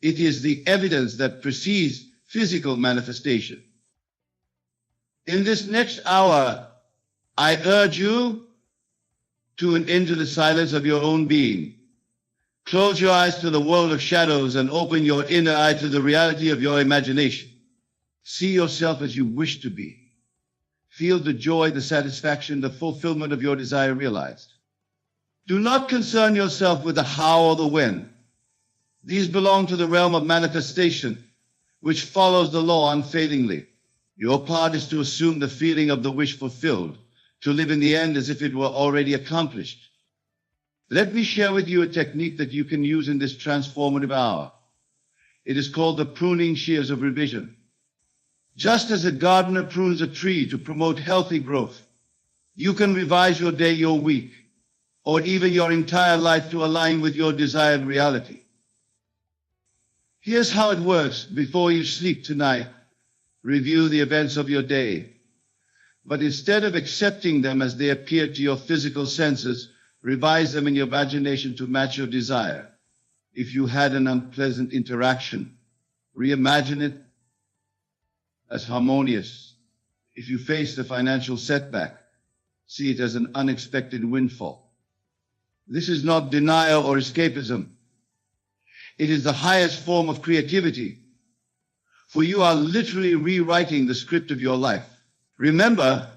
It is the evidence that precedes physical manifestation. In this next hour, I urge you to enter the silence of your own being. Close your eyes to the world of shadows and open your inner eye to the reality of your imagination. See yourself as you wish to be. Feel the joy, the satisfaction, the fulfillment of your desire realized. Do not concern yourself with the how or the when. These belong to the realm of manifestation, which follows the law unfailingly. Your part is to assume the feeling of the wish fulfilled, to live in the end as if it were already accomplished. Let me share with you a technique that you can use in this transformative hour. It is called the pruning shears of revision. Just as a gardener prunes a tree to promote healthy growth, you can revise your day, your week, or even your entire life to align with your desired reality. Here's how it works. Before you sleep tonight, review the events of your day. But instead of accepting them as they appear to your physical senses, revise them in your imagination to match your desire. If you had an unpleasant interaction, reimagine it as harmonious. If you faced a financial setback, see it as an unexpected windfall. This is not denial or escapism. It is the highest form of creativity, for you are literally rewriting the script of your life. Remember,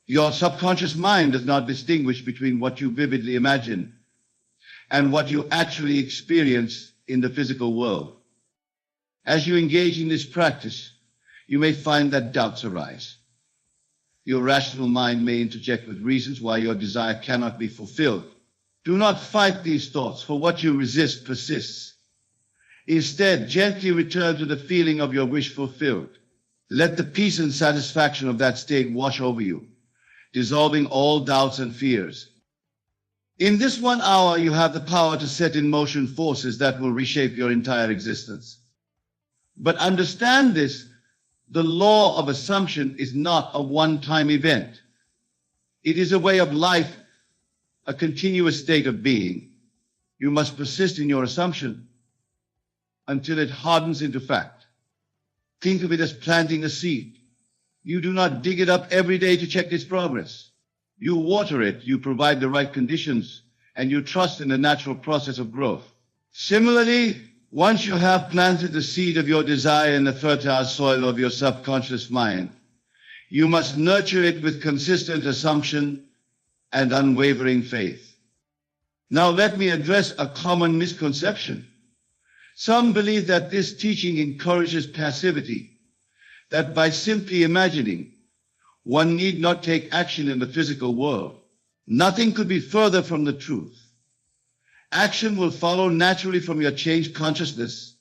your subconscious mind does not distinguish between what you vividly imagine and what you actually experience in the physical world. As you engage in this practice, you may find that doubts arise. Your rational mind may interject with reasons why your desire cannot be fulfilled. Do not fight these thoughts, for what you resist persists. Instead, gently return to the feeling of your wish fulfilled. Let the peace and satisfaction of that state wash over you, dissolving all doubts and fears. In this 1 hour, you have the power to set in motion forces that will reshape your entire existence. But understand this, the law of assumption is not a one-time event. It is a way of life, a continuous state of being. You must persist in your assumption until it hardens into fact. Think of it as planting a seed. You do not dig it up every day to check its progress. You water it, you provide the right conditions, and you trust in the natural process of growth. Similarly, once you have planted the seed of your desire in the fertile soil of your subconscious mind, you must nurture it with consistent assumption and unwavering faith. Now let me address a common misconception. Some believe that this teaching encourages passivity, that by simply imagining, one need not take action in the physical world. Nothing could be further from the truth. Action will follow naturally from your changed consciousness,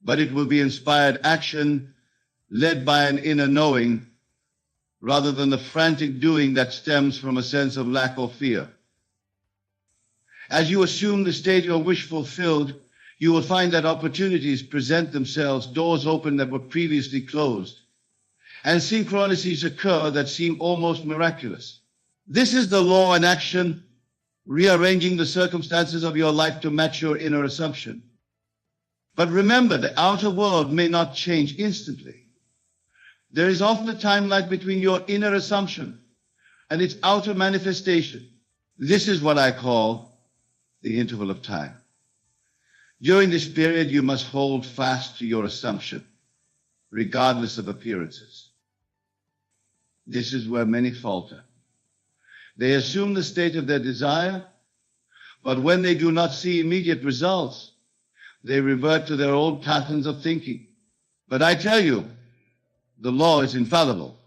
but it will be inspired action led by an inner knowing rather than the frantic doing that stems from a sense of lack or fear. As you assume the state your wish fulfilled, you will find that opportunities present themselves, doors open that were previously closed, and synchronicities occur that seem almost miraculous. This is the law in action, rearranging the circumstances of your life to match your inner assumption. But remember, the outer world may not change instantly. There is often a time lag between your inner assumption and its outer manifestation. This is what I call the interval of time. During this period, you must hold fast to your assumption, regardless of appearances. This is where many falter. They assume the state of their desire, but when they do not see immediate results, they revert to their old patterns of thinking. But I tell you, the law is infallible.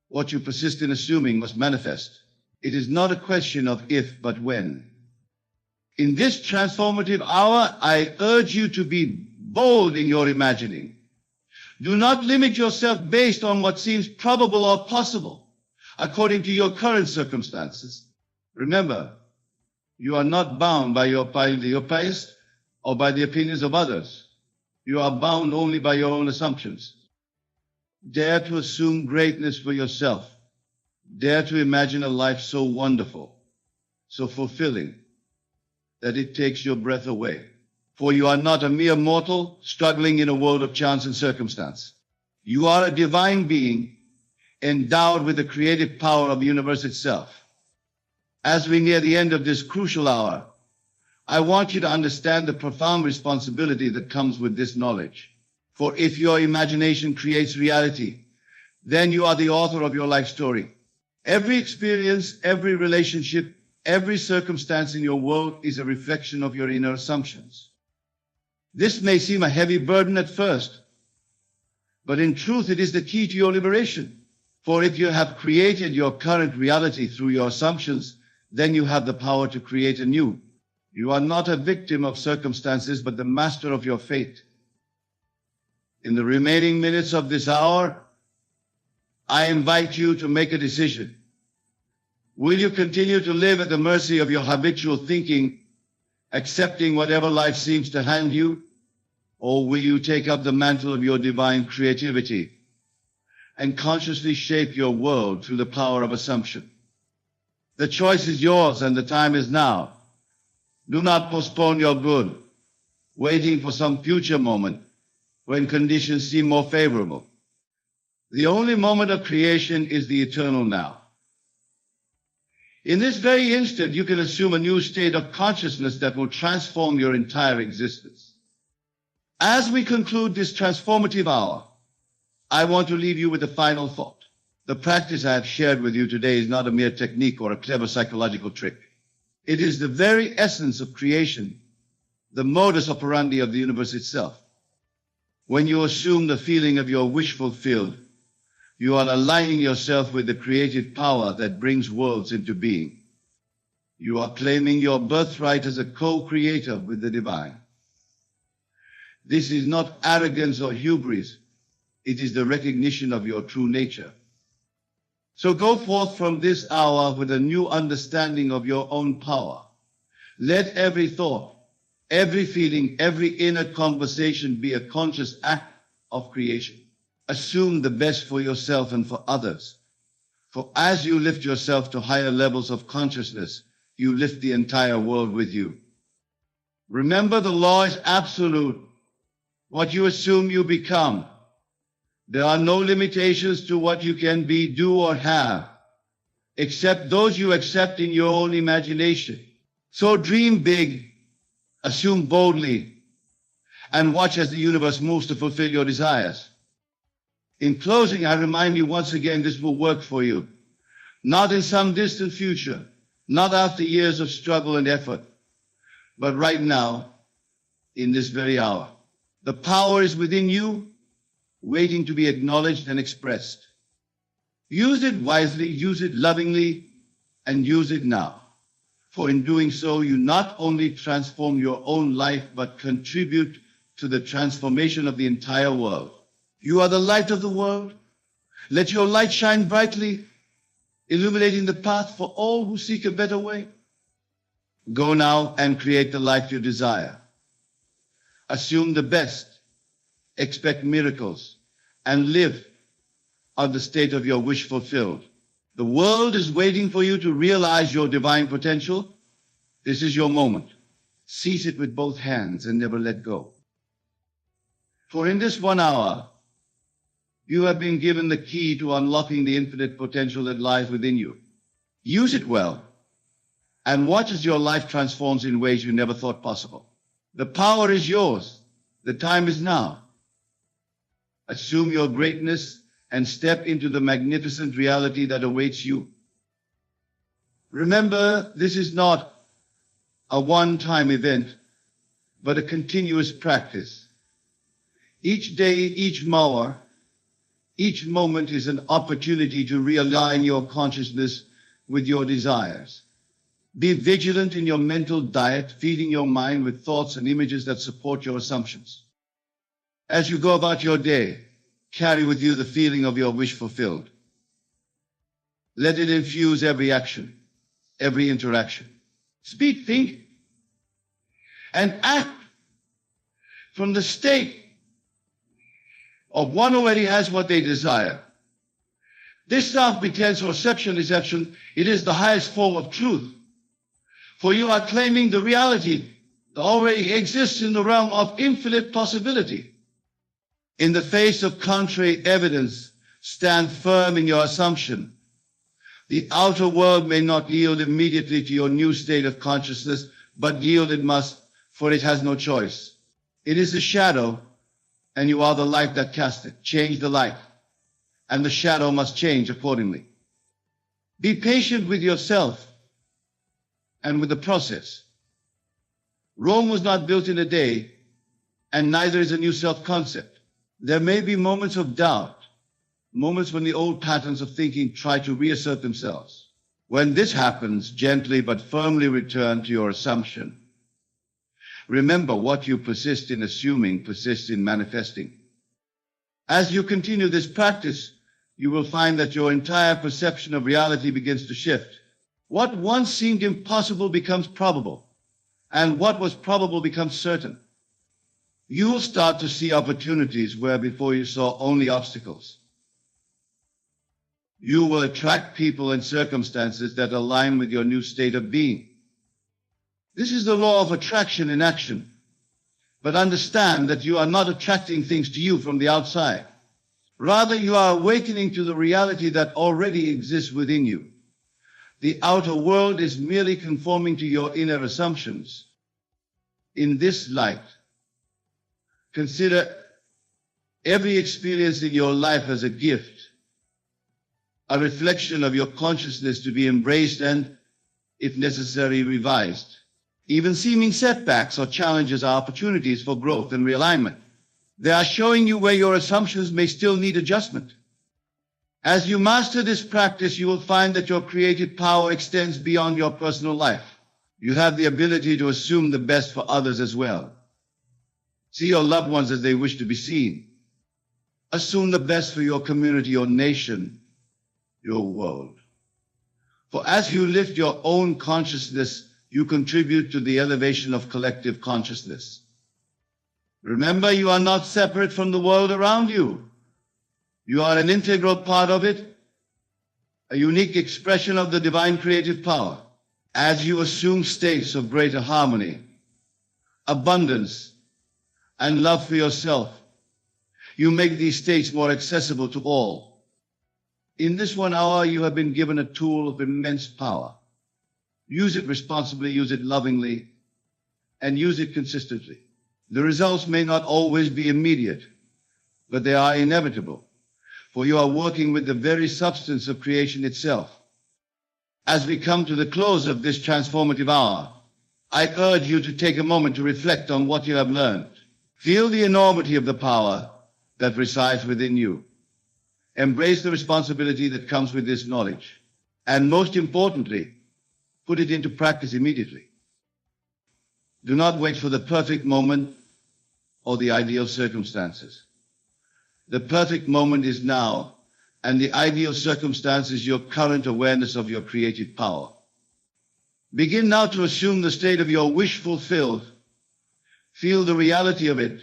What you persist in assuming must manifest. It is not a question of if, but when. In this transformative hour, I urge you to be bold in your imagining. Do not limit yourself based on what seems probable or possible, according to your current circumstances. Remember, you are not bound by your past or by the opinions of others. You are bound only by your own assumptions. Dare to assume greatness for yourself. Dare to imagine a life so wonderful, so fulfilling, that it takes your breath away. For you are not a mere mortal struggling in a world of chance and circumstance. You are a divine being endowed with the creative power of the universe itself. As we near the end of this crucial hour, I want you to understand the profound responsibility that comes with this knowledge. For if your imagination creates reality, then you are the author of your life story. Every experience, every relationship, every circumstance in your world is a reflection of your inner assumptions. This may seem a heavy burden at first, but in truth it is the key to your liberation. For if you have created your current reality through your assumptions, then you have the power to create anew. You are not a victim of circumstances, but the master of your fate. In the remaining minutes of this hour, I invite you to make a decision. Will you continue to live at the mercy of your habitual thinking, accepting whatever life seems to hand you? Or will you take up the mantle of your divine creativity and consciously shape your world through the power of assumption? The choice is yours and the time is now. Do not postpone your good, waiting for some future moment when conditions seem more favorable. The only moment of creation is the eternal now. In this very instant, you can assume a new state of consciousness that will transform your entire existence. As we conclude this transformative hour, I want to leave you with a final thought. The practice I have shared with you today is not a mere technique or a clever psychological trick. It is the very essence of creation the modus operandi of the universe itself. When you assume the feeling of your wish fulfilled, you are aligning yourself with the creative power that brings worlds into being. You are claiming your birthright as a co-creator with the divine. This is not arrogance or hubris. It is the recognition of your true nature. So go forth from this hour with a new understanding of your own power. Let every thought, every feeling, every inner conversation be a conscious act of creation. Assume the best for yourself and for others. For as you lift yourself to higher levels of consciousness, you lift the entire world with you. Remember, the law is absolute. What you assume, you become. There are no limitations to what you can be, do, or have, except those you accept in your own imagination. So dream big, assume boldly, and watch as the universe moves to fulfill your desires. In closing, I remind you once again, this will work for you. Not in some distant future, not after years of struggle and effort, but right now, in this very hour. The power is within you, waiting to be acknowledged and expressed. Use it wisely, use it lovingly, and use it now. For in doing so, you not only transform your own life, but contribute to the transformation of the entire world. You are the light of the world. Let your light shine brightly, illuminating the path for all who seek a better way. Go now and create the life you desire. Assume the best, expect miracles, and live on the state of your wish fulfilled. The world is waiting for you to realize your divine potential. This is your moment. Seize it with both hands and never let go. For in this 1 hour, you have been given the key to unlocking the infinite potential that lies within you. Use it well, and watch as your life transforms in ways you never thought possible. The power is yours. The time is now. Assume your greatness and step into the magnificent reality that awaits you. Remember, this is not a one-time event, but a continuous practice. Each day, each hour, each moment is an opportunity to realign your consciousness with your desires. Be vigilant in your mental diet, feeding your mind with thoughts and images that support your assumptions. As you go about your day, carry with you the feeling of your wish fulfilled. Let it infuse every action, every interaction. Speak, think, and act from the state of one who already has what they desire. This self-pretense or deception, it is the highest form of truth. For you are claiming the reality that already exists in the realm of infinite possibility. In the face of contrary evidence, stand firm in your assumption. The outer world may not yield immediately to your new state of consciousness, but yield it must, for it has no choice. It is a shadow, and you are the light that casts it. Change the light, and the shadow must change accordingly. Be patient with yourself and with the process. Rome was not built in a day, and neither is a new self-concept. There may be moments of doubt, moments when the old patterns of thinking try to reassert themselves. When this happens, gently but firmly return to your assumption. Remember, what you persist in assuming persists in manifesting. As you continue this practice, you will find that your entire perception of reality begins to shift. What once seemed impossible becomes probable, and what was probable becomes certain. You will start to see opportunities where before you saw only obstacles. You will attract people and circumstances that align with your new state of being. This is the law of attraction in action. But understand that you are not attracting things to you from the outside. Rather, you are awakening to the reality that already exists within you. The outer world is merely conforming to your inner assumptions. In this light, consider every experience in your life as a gift, a reflection of your consciousness to be embraced and, if necessary, revised. Even seeming setbacks or challenges are opportunities for growth and realignment. They are showing you where your assumptions may still need adjustment. As you master this practice, you will find that your creative power extends beyond your personal life. You have the ability to assume the best for others as well. See your loved ones as they wish to be seen. Assume the best for your community, your nation, your world. For as you lift your own consciousness, you contribute to the elevation of collective consciousness. Remember, you are not separate from the world around you. You are an integral part of it, a unique expression of the divine creative power. As you assume states of greater harmony, abundance, and love for yourself, you make these states more accessible to all. In this 1 hour, you have been given a tool of immense power. Use it responsibly, use it lovingly, and use it consistently. The results may not always be immediate, but they are inevitable, for you are working with the very substance of creation itself. As we come to the close of this transformative hour, I urge you to take a moment to reflect on what you have learned. Feel the enormity of the power that resides within you. Embrace the responsibility that comes with this knowledge. And most importantly, put it into practice immediately. Do not wait for the perfect moment or the ideal circumstances. The perfect moment is now, and the ideal circumstance is your current awareness of your creative power. Begin now to assume the state of your wish fulfilled. Feel the reality of it.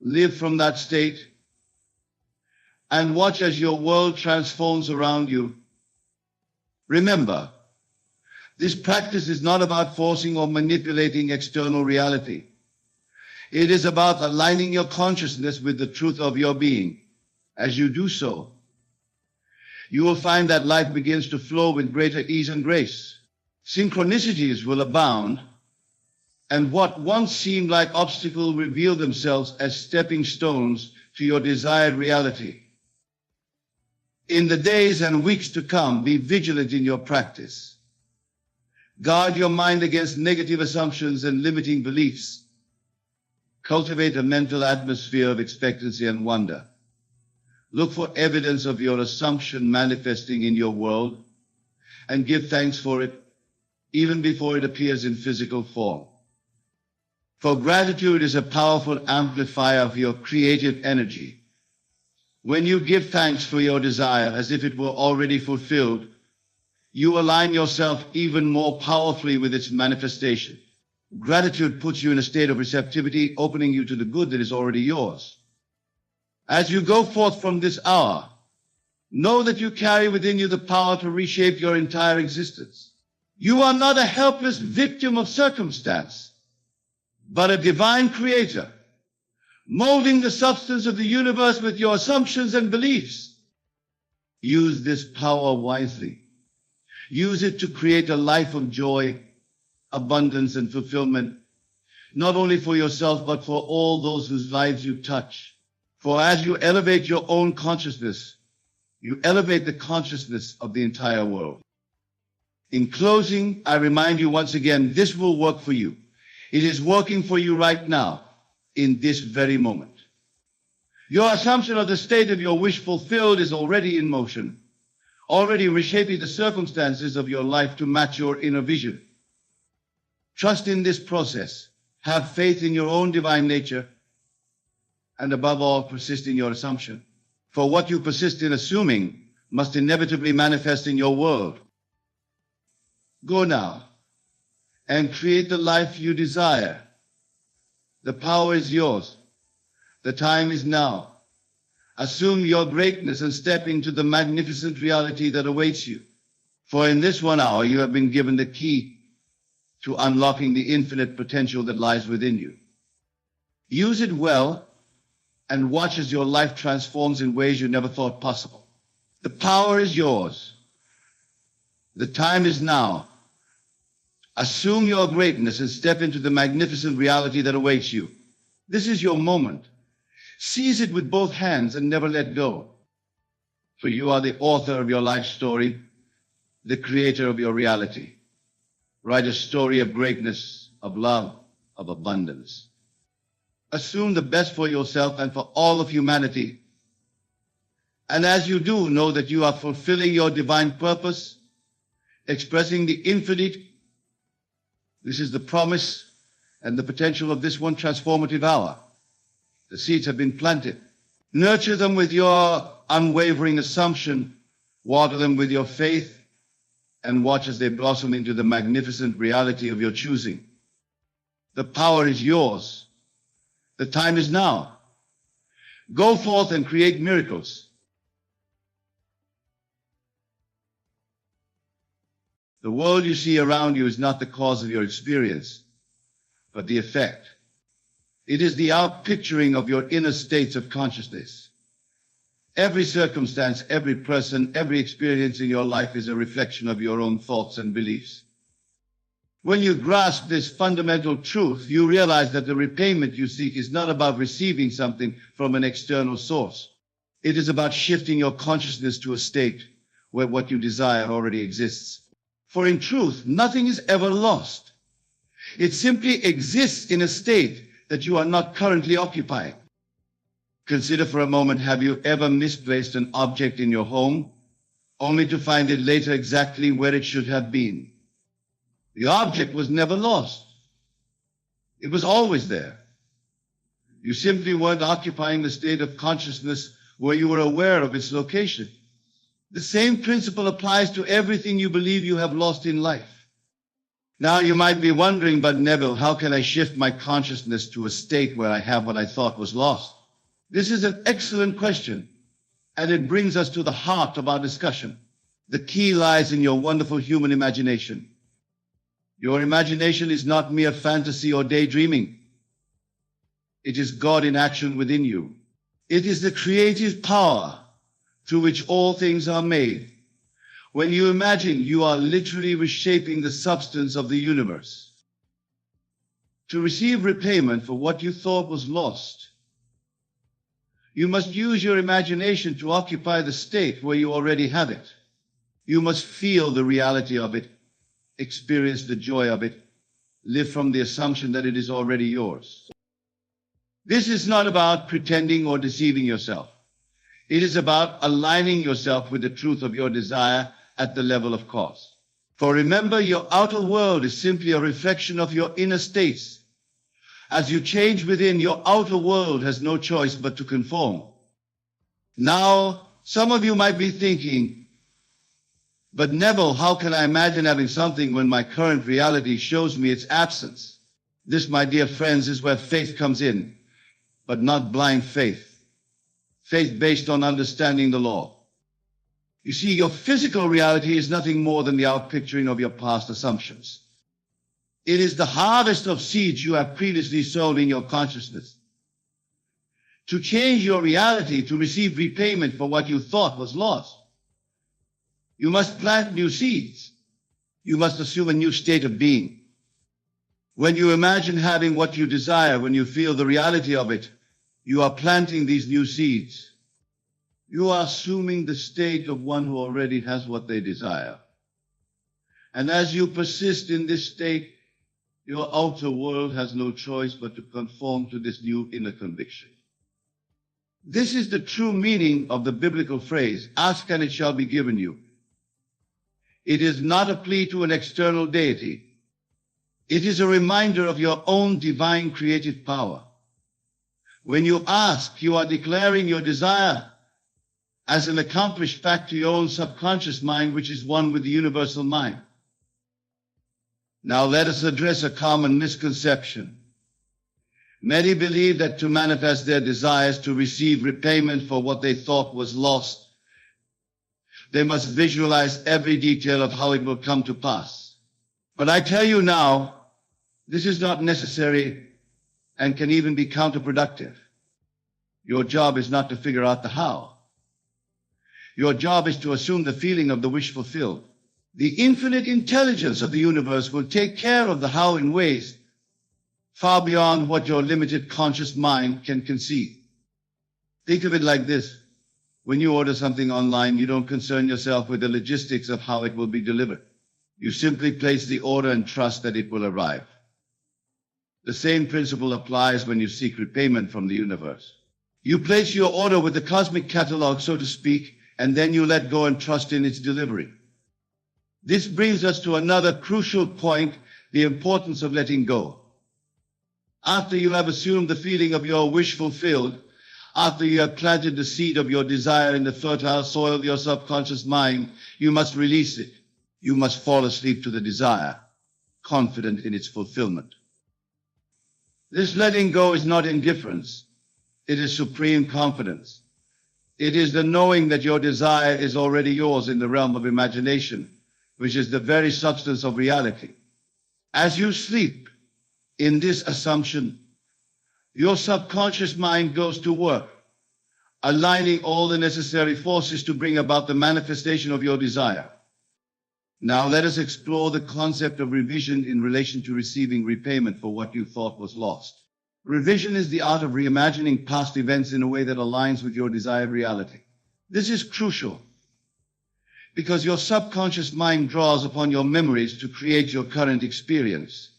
Live from that state, and watch as your world transforms around you. Remember, this practice is not about forcing or manipulating external reality. It is about aligning your consciousness with the truth of your being. As you do so, you will find that life begins to flow with greater ease and grace. Synchronicities will abound, and what once seemed like obstacles reveal themselves as stepping stones to your desired reality. In the days and weeks to come, be vigilant in your practice. Guard your mind against negative assumptions and limiting beliefs. Cultivate a mental atmosphere of expectancy and wonder. Look for evidence of your assumption manifesting in your world, and give thanks for it, even before it appears in physical form. For gratitude is a powerful amplifier of your creative energy. When you give thanks for your desire as if it were already fulfilled, you align yourself even more powerfully with its manifestation. Gratitude puts you in a state of receptivity, opening you to the good that is already yours. As you go forth from this hour, know that you carry within you the power to reshape your entire existence. You are not a helpless victim of circumstance, but a divine creator, molding the substance of the universe with your assumptions and beliefs. Use this power wisely. Use it to create a life of joy, abundance, and fulfillment, not only for yourself, but for all those whose lives you touch. For as you elevate your own consciousness, you elevate the consciousness of the entire world. In closing, I remind you once again, this will work for you. It is working for you right now, in this very moment. Your assumption of the state of your wish fulfilled is already in motion, already reshaping the circumstances of your life to match your inner vision. Trust in this process. Have faith in your own divine nature, and above all, persist in your assumption. For what you persist in assuming must inevitably manifest in your world. Go now and create the life you desire. The power is yours. The time is now. Assume your greatness and step into the magnificent reality that awaits you. For in this 1 hour, you have been given the key to unlocking the infinite potential that lies within you. Use it well and watch as your life transforms in ways you never thought possible. The power is yours. The time is now. Assume your greatness and step into the magnificent reality that awaits you. This is your moment. Seize it with both hands and never let go. For you are the author of your life story, the creator of your reality. Write a story of greatness, of love, of abundance. Assume the best for yourself and for all of humanity. And as you do, know that you are fulfilling your divine purpose, expressing the infinite. This is the promise and the potential of this one transformative hour. The seeds have been planted. Nurture them with your unwavering assumption, water them with your faith, and watch as they blossom into the magnificent reality of your choosing. The power is yours. The time is now. Go forth and create miracles. The world you see around you is not the cause of your experience, but the effect. It is the outpicturing of your inner states of consciousness. Every circumstance, every person, every experience in your life is a reflection of your own thoughts and beliefs. When you grasp this fundamental truth, you realize that the repayment you seek is not about receiving something from an external source. It is about shifting your consciousness to a state where what you desire already exists. For in truth, nothing is ever lost. It simply exists in a state that you are not currently occupying. Consider for a moment, have you ever misplaced an object in your home, only to find it later exactly where it should have been? The object was never lost. It was always there. You simply weren't occupying the state of consciousness where you were aware of its location. The same principle applies to everything you believe you have lost in life. Now you might be wondering, but Neville, how can I shift my consciousness to a state where I have what I thought was lost? This is an excellent question, and it brings us to the heart of our discussion. The key lies in your wonderful human imagination. Your imagination is not mere fantasy or daydreaming. It is God in action within you. It is the creative power through which all things are made. When you imagine, you are literally reshaping the substance of the universe. To receive repayment for what you thought was lost, you must use your imagination to occupy the state where you already have it. You must feel the reality of it, experience the joy of it, live from the assumption that it is already yours. This is not about pretending or deceiving yourself. It is about aligning yourself with the truth of your desire at the level of cause. For remember, your outer world is simply a reflection of your inner states. As you change within, your outer world has no choice but to conform. Now, some of you might be thinking, but Neville, how can I imagine having something when my current reality shows me its absence? This, my dear friends, is where faith comes in, but not blind faith. Faith based on understanding the law. You see, your physical reality is nothing more than the outpicturing of your past assumptions. It is the harvest of seeds you have previously sown in your consciousness. To change your reality, to receive repayment for what you thought was lost, you must plant new seeds. You must assume a new state of being. When you imagine having what you desire, when you feel the reality of it, you are planting these new seeds. You are assuming the state of one who already has what they desire. And as you persist in this state, your outer world has no choice but to conform to this new inner conviction. This is the true meaning of the biblical phrase, ask and it shall be given you. It is not a plea to an external deity. It is a reminder of your own divine creative power. When you ask, you are declaring your desire as an accomplished fact to your own subconscious mind, which is one with the universal mind. Now let us address a common misconception. Many believe that to manifest their desires, to receive repayment for what they thought was lost, they must visualize every detail of how it will come to pass. But I tell you now, this is not necessary and can even be counterproductive. Your job is not to figure out the how. Your job is to assume the feeling of the wish fulfilled. The infinite intelligence of the universe will take care of the how in ways far beyond what your limited conscious mind can conceive. Think of it like this. When you order something online, you don't concern yourself with the logistics of how it will be delivered. You simply place the order and trust that it will arrive. The same principle applies when you seek repayment from the universe. You place your order with the cosmic catalog, so to speak, and then you let go and trust in its delivery. This brings us to another crucial point, the importance of letting go. After you have assumed the feeling of your wish fulfilled, after you have planted the seed of your desire in the fertile soil of your subconscious mind, you must release it. You must fall asleep to the desire, confident in its fulfillment. This letting go is not indifference. It is supreme confidence. It is the knowing that your desire is already yours in the realm of imagination, which is the very substance of reality. As you sleep in this assumption, your subconscious mind goes to work, aligning all the necessary forces to bring about the manifestation of your desire. Now let us explore the concept of revision in relation to receiving repayment for what you thought was lost. Revision is the art of reimagining past events in a way that aligns with your desired reality. This is crucial because your subconscious mind draws upon your memories to create your current experience.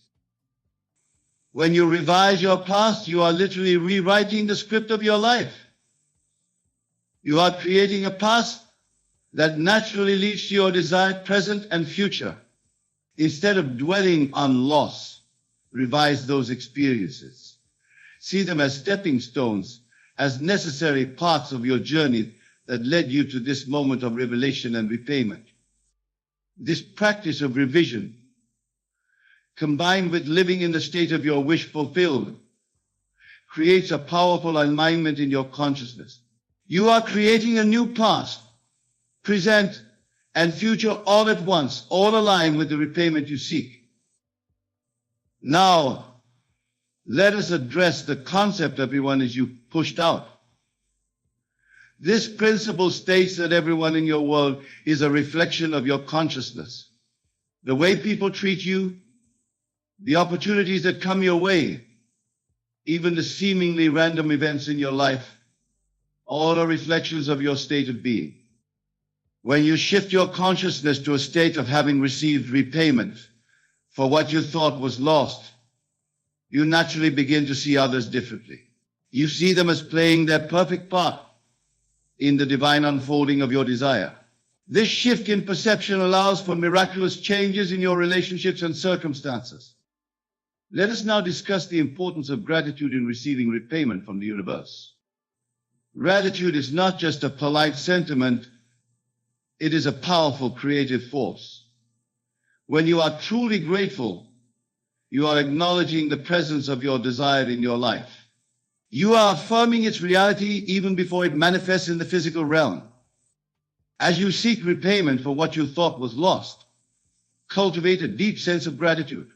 When you revise your past, you are literally rewriting the script of your life. You are creating a past that naturally leads to your desired present and future. Instead of dwelling on loss, revise those experiences. See them as stepping stones, as necessary parts of your journey that led you to this moment of revelation and repayment. This practice of revision, combined with living in the state of your wish fulfilled, creates a powerful alignment in your consciousness. You are creating a new past, present, and future all at once, all aligned with the repayment you seek. Now, let us address the concept, everyone, as you pushed out. This principle states that everyone in your world is a reflection of your consciousness. The way people treat you, the opportunities that come your way, even the seemingly random events in your life, all are reflections of your state of being. When you shift your consciousness to a state of having received repayment for what you thought was lost, you naturally begin to see others differently. You see them as playing their perfect part in the divine unfolding of your desire. This shift in perception allows for miraculous changes in your relationships and circumstances. Let us now discuss the importance of gratitude in receiving repayment from the universe. Gratitude is not just a polite sentiment, it is a powerful creative force. When you are truly grateful, you are acknowledging the presence of your desire in your life. You are affirming its reality even before it manifests in the physical realm. As you seek repayment for what you thought was lost, cultivate a deep sense of gratitude.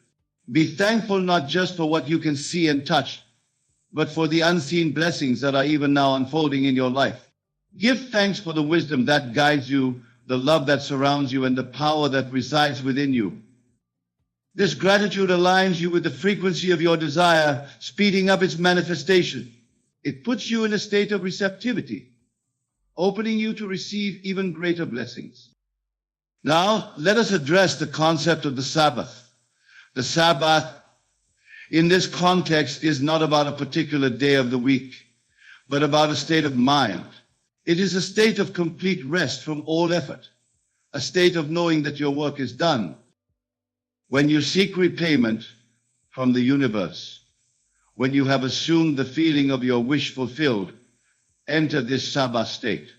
Be thankful not just for what you can see and touch, but for the unseen blessings that are even now unfolding in your life. Give thanks for the wisdom that guides you, the love that surrounds you, and the power that resides within you. This gratitude aligns you with the frequency of your desire, speeding up its manifestation. It puts you in a state of receptivity, opening you to receive even greater blessings. Now, let us address the concept of the Sabbath. The Sabbath, in this context, is not about a particular day of the week, but about a state of mind. It is a state of complete rest from all effort, a state of knowing that your work is done. When you seek repayment from the universe, when you have assumed the feeling of your wish fulfilled, enter this Sabbath state.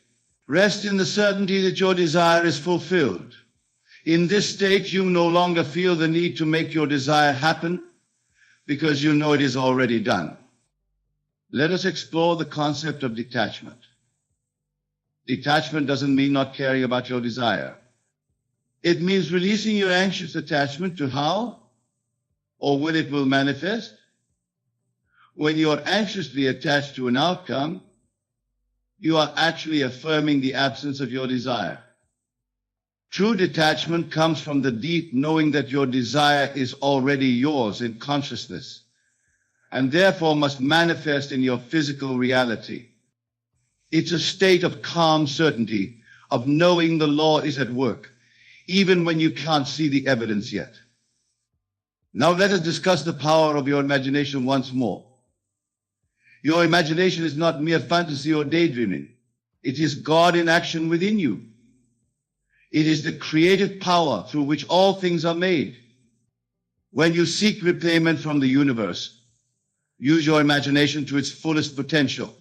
Rest in the certainty that your desire is fulfilled. In this state, you no longer feel the need to make your desire happen because you know it is already done. Let us explore the concept of detachment. Detachment doesn't mean not caring about your desire. It means releasing your anxious attachment to how or when it will manifest. When you are anxiously attached to an outcome, you are actually affirming the absence of your desire. True detachment comes from the deep knowing that your desire is already yours in consciousness, and therefore must manifest in your physical reality. It's a state of calm certainty, of knowing the law is at work, even when you can't see the evidence yet. Now let us discuss the power of your imagination once more. Your imagination is not mere fantasy or daydreaming. It is God in action within you. It is the creative power through which all things are made. When you seek repayment from the universe, use your imagination to its fullest potential.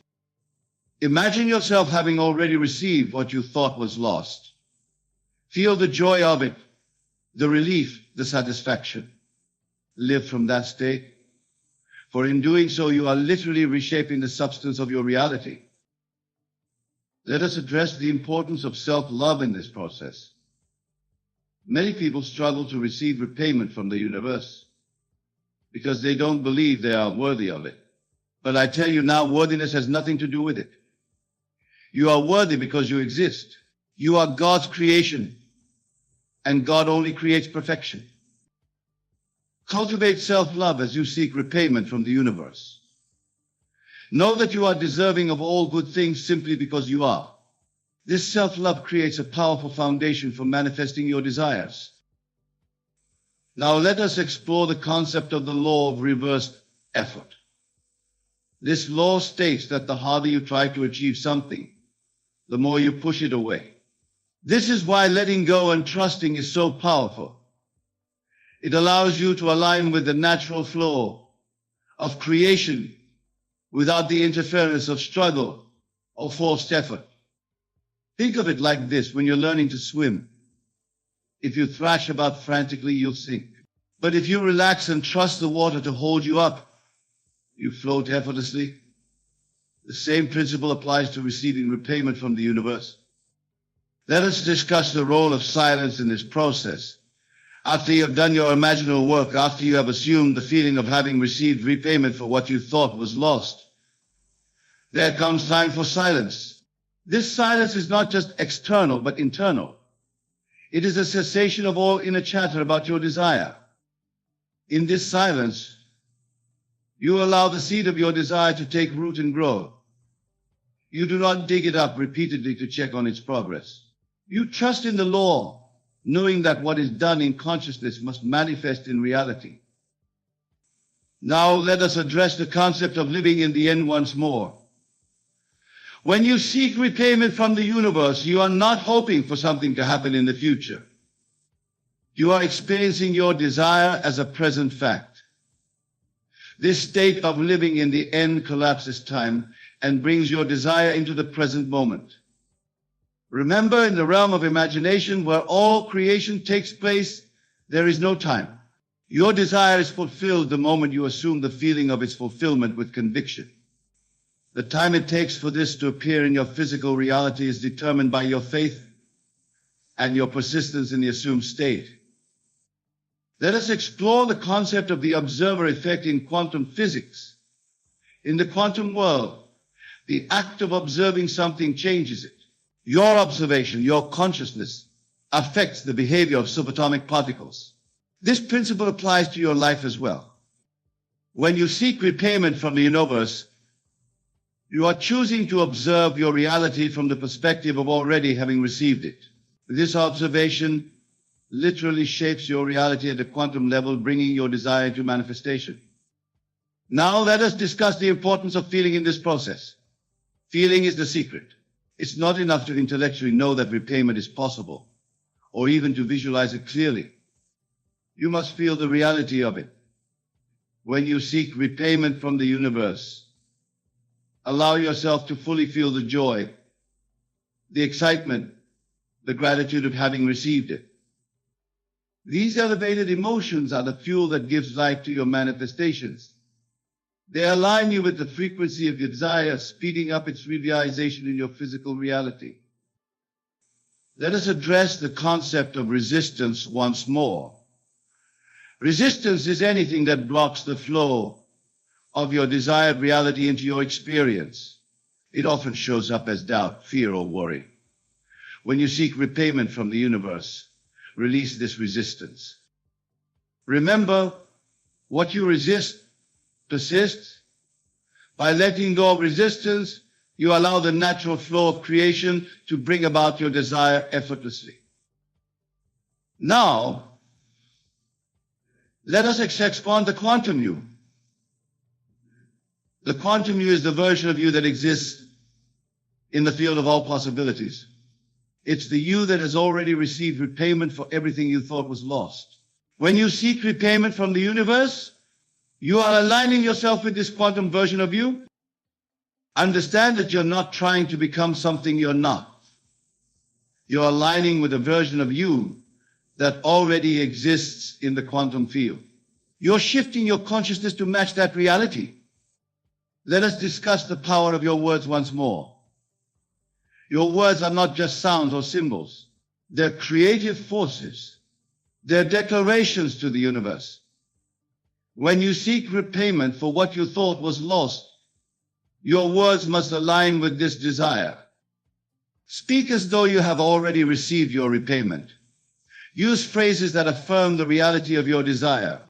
Imagine yourself having already received what you thought was lost. Feel the joy of it, the relief, the satisfaction. Live from that state, for in doing so you are literally reshaping the substance of your reality. Let us address the importance of self-love in this process. Many people struggle to receive repayment from the universe because they don't believe they are worthy of it. But I tell you now, worthiness has nothing to do with it. You are worthy because you exist. You are God's creation, and God only creates perfection. Cultivate self-love as you seek repayment from the universe. Know that you are deserving of all good things simply because you are. This self-love creates a powerful foundation for manifesting your desires. Now let us explore the concept of the law of reversed effort. This law states that the harder you try to achieve something, the more you push it away. This is why letting go and trusting is so powerful. It allows you to align with the natural flow of creation without the interference of struggle or forced effort. Think of it like this when you're learning to swim. If you thrash about frantically, you'll sink. But if you relax and trust the water to hold you up, you float effortlessly. The same principle applies to receiving repayment from the universe. Let us discuss the role of silence in this process. After you have done your imaginal work, after you have assumed the feeling of having received repayment for what you thought was lost, there comes time for silence. This silence is not just external, but internal. It is a cessation of all inner chatter about your desire. In this silence, you allow the seed of your desire to take root and grow. You do not dig it up repeatedly to check on its progress. You trust in the law, knowing that what is done in consciousness must manifest in reality. Now let us address the concept of living in the end once more. When you seek repayment from the universe, you are not hoping for something to happen in the future. You are experiencing your desire as a present fact. This state of living in the end collapses time and brings your desire into the present moment. Remember, in the realm of imagination, where all creation takes place, there is no time. Your desire is fulfilled the moment you assume the feeling of its fulfillment with conviction. The time it takes for this to appear in your physical reality is determined by your faith and your persistence in the assumed state. Let us explore the concept of the observer effect in quantum physics. In the quantum world, the act of observing something changes it. Your observation, your consciousness, affects the behavior of subatomic particles. This principle applies to your life as well. When you seek repayment from the universe, you are choosing to observe your reality from the perspective of already having received it. This observation literally shapes your reality at a quantum level, bringing your desire to manifestation. Now let us discuss the importance of feeling in this process. Feeling is the secret. It's not enough to intellectually know that repayment is possible, or even to visualize it clearly. You must feel the reality of it. When you seek repayment from the universe, allow yourself to fully feel the joy, the excitement, the gratitude of having received it. These elevated emotions are the fuel that gives life to your manifestations. They align you with the frequency of your desire, speeding up its realization in your physical reality. Let us address the concept of resistance once more. Resistance is anything that blocks the flow of your desired reality into your experience. It often shows up as doubt, fear, or worry. When you seek repayment from the universe, release this resistance. Remember, what you resist persists. By letting go of resistance, you allow the natural flow of creation to bring about your desire effortlessly. Now, let us expand the quantum you. The quantum you is the version of you that exists in the field of all possibilities. It's the you that has already received repayment for everything you thought was lost. When you seek repayment from the universe, you are aligning yourself with this quantum version of you. Understand that you're not trying to become something you're not. You're aligning with a version of you that already exists in the quantum field. You're shifting your consciousness to match that reality. Let us discuss the power of your words once more. Your words are not just sounds or symbols. They're creative forces. They're declarations to the universe. When you seek repayment for what you thought was lost, your words must align with this desire. Speak as though you have already received your repayment. Use phrases that affirm the reality of your desire.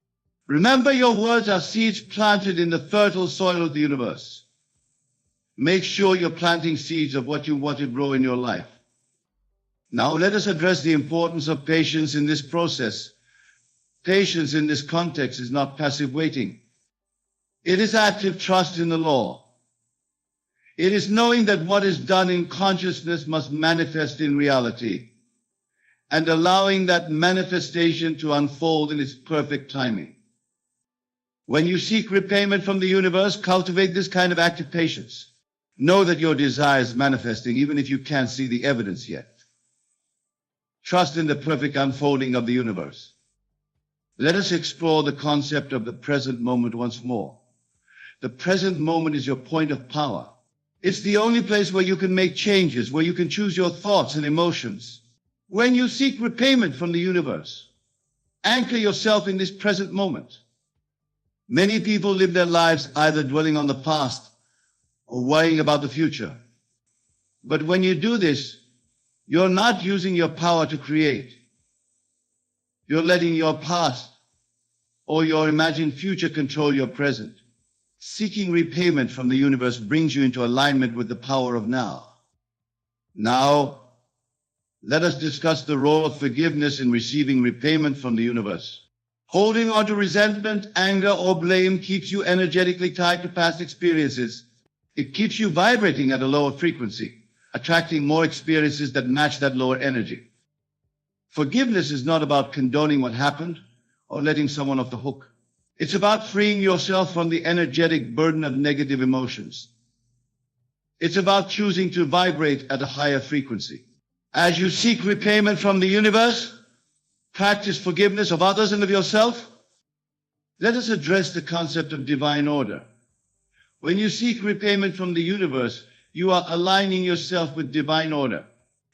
Remember, your words are seeds planted in the fertile soil of the universe. Make sure you're planting seeds of what you want to grow in your life. Now let us address the importance of patience in this process. Patience in this context is not passive waiting. It is active trust in the law. It is knowing that what is done in consciousness must manifest in reality, and allowing that manifestation to unfold in its perfect timing. When you seek repayment from the universe, cultivate this kind of active patience. Know that your desire is manifesting even if you can't see the evidence yet. Trust in the perfect unfolding of the universe. Let us explore the concept of the present moment once more. The present moment is your point of power. It's the only place where you can make changes, where you can choose your thoughts and emotions. When you seek repayment from the universe, anchor yourself in this present moment. Many people live their lives either dwelling on the past or worrying about the future. But when you do this, you're not using your power to create. You're letting your past or your imagined future control your present. Seeking repayment from the universe brings you into alignment with the power of now. Now, let us discuss the role of forgiveness in receiving repayment from the universe. Holding on to resentment, anger, or blame keeps you energetically tied to past experiences. It keeps you vibrating at a lower frequency, attracting more experiences that match that lower energy. Forgiveness is not about condoning what happened or letting someone off the hook. It's about freeing yourself from the energetic burden of negative emotions. It's about choosing to vibrate at a higher frequency. As you seek repayment from the universe, practice forgiveness of others and of yourself. Let us address the concept of divine order. When you seek repayment from the universe, you are aligning yourself with divine order.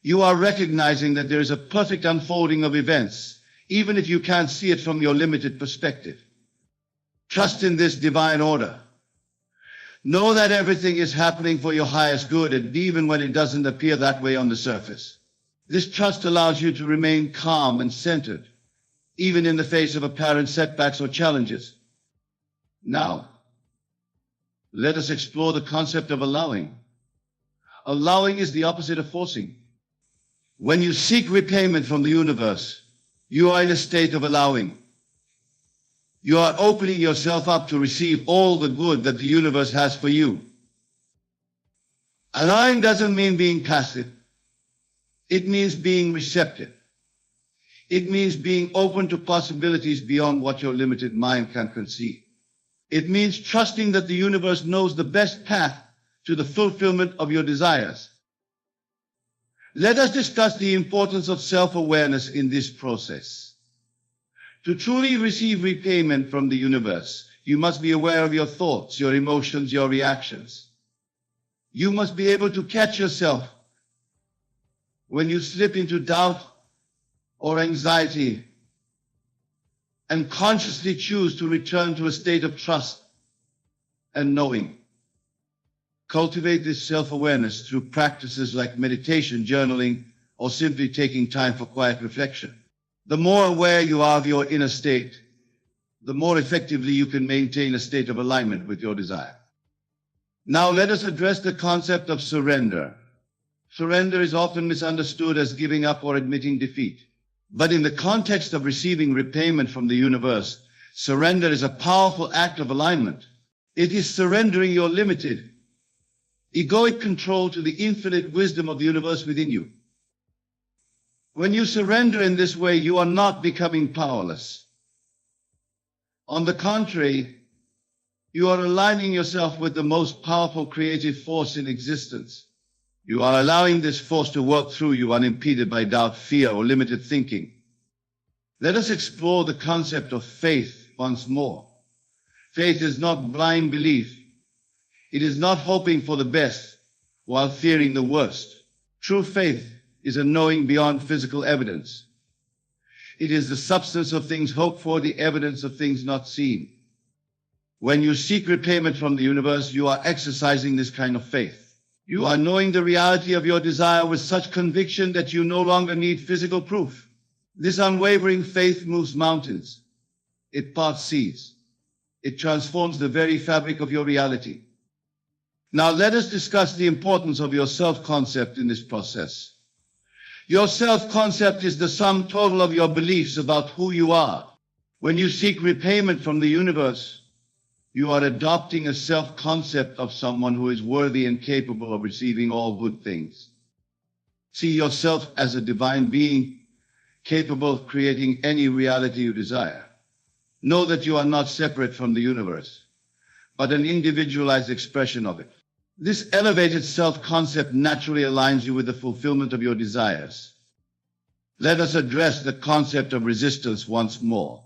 You are recognizing that there is a perfect unfolding of events, even if you can't see it from your limited perspective. Trust in this divine order. Know that everything is happening for your highest good, and even when it doesn't appear that way on the surface. This trust allows you to remain calm and centered, even in the face of apparent setbacks or challenges. Now, let us explore the concept of allowing. Allowing is the opposite of forcing. When you seek repayment from the universe, you are in a state of allowing. You are opening yourself up to receive all the good that the universe has for you. Allowing doesn't mean being passive. It means being receptive. It means being open to possibilities beyond what your limited mind can conceive. It means trusting that the universe knows the best path to the fulfillment of your desires. Let us discuss the importance of self-awareness in this process. To truly receive repayment from the universe, you must be aware of your thoughts, your emotions, your reactions. You must be able to catch yourself when you slip into doubt or anxiety, and consciously choose to return to a state of trust and knowing. Cultivate this self-awareness through practices like meditation, journaling, or simply taking time for quiet reflection. The more aware you are of your inner state, the more effectively you can maintain a state of alignment with your desire. Now let us address the concept of surrender. Surrender is often misunderstood as giving up or admitting defeat. But in the context of receiving repayment from the universe, surrender is a powerful act of alignment. It is surrendering your limited, egoic control to the infinite wisdom of the universe within you. When you surrender in this way, you are not becoming powerless. On the contrary, you are aligning yourself with the most powerful creative force in existence. You are allowing this force to work through you unimpeded by doubt, fear, or limited thinking. Let us explore the concept of faith once more. Faith is not blind belief. It is not hoping for the best while fearing the worst. True faith is a knowing beyond physical evidence. It is the substance of things hoped for, the evidence of things not seen. When you seek repayment from the universe, you are exercising this kind of faith. You are knowing the reality of your desire with such conviction that you no longer need physical proof. This unwavering faith moves mountains. It parts seas. It transforms the very fabric of your reality. Now let us discuss the importance of your self-concept in this process. Your self-concept is the sum total of your beliefs about who you are. When you seek repayment from the universe, you are adopting a self-concept of someone who is worthy and capable of receiving all good things. See yourself as a divine being, capable of creating any reality you desire. Know that you are not separate from the universe, but an individualized expression of it. This elevated self-concept naturally aligns you with the fulfillment of your desires. Let us address the concept of resistance once more.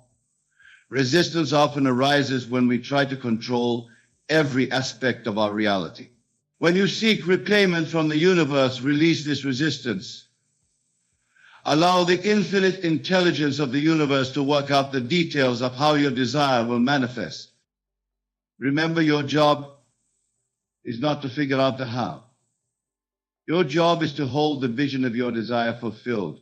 Resistance often arises when we try to control every aspect of our reality. When you seek repayment from the universe, release this resistance. Allow the infinite intelligence of the universe to work out the details of how your desire will manifest. Remember, your job is not to figure out the how. Your job is to hold the vision of your desire fulfilled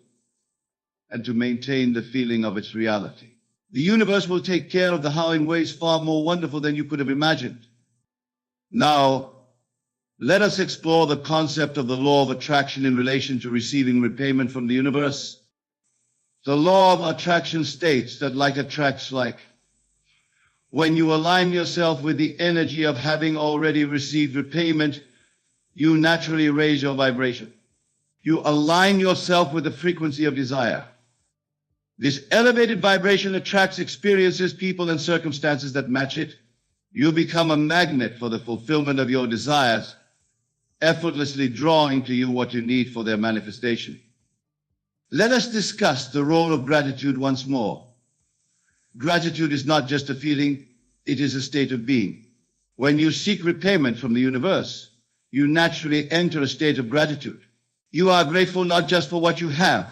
and to maintain the feeling of its reality. The universe will take care of the how in ways far more wonderful than you could have imagined. Now, let us explore the concept of the law of attraction in relation to receiving repayment from the universe. The law of attraction states that like attracts like. When you align yourself with the energy of having already received repayment, you naturally raise your vibration. You align yourself with the frequency of desire. This elevated vibration attracts experiences, people, and circumstances that match it. You become a magnet for the fulfillment of your desires, effortlessly drawing to you what you need for their manifestation. Let us discuss the role of gratitude once more. Gratitude is not just a feeling, it is a state of being. When you seek repayment from the universe, you naturally enter a state of gratitude. You are grateful not just for what you have,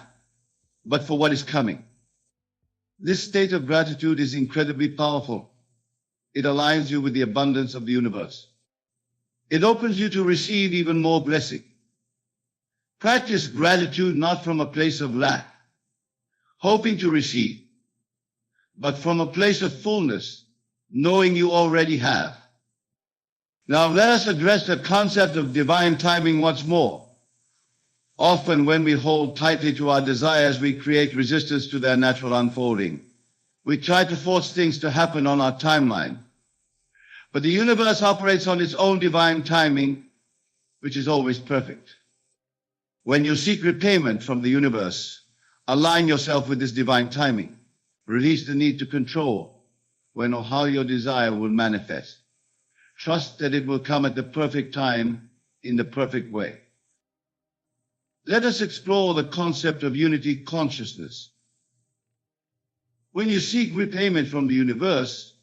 but for what is coming. This state of gratitude is incredibly powerful. It aligns you with the abundance of the universe. It opens you to receive even more blessing. Practice gratitude not from a place of lack, hoping to receive, but from a place of fullness, knowing you already have. Now let us address the concept of divine timing once more. Often when we hold tightly to our desires, we create resistance to their natural unfolding. We try to force things to happen on our timeline. But the universe operates on its own divine timing, which is always perfect. When you seek repayment from the universe, align yourself with this divine timing. Release the need to control when or how your desire will manifest. Trust that it will come at the perfect time in the perfect way. Let us explore the concept of unity consciousness. When you seek repayment from the universe,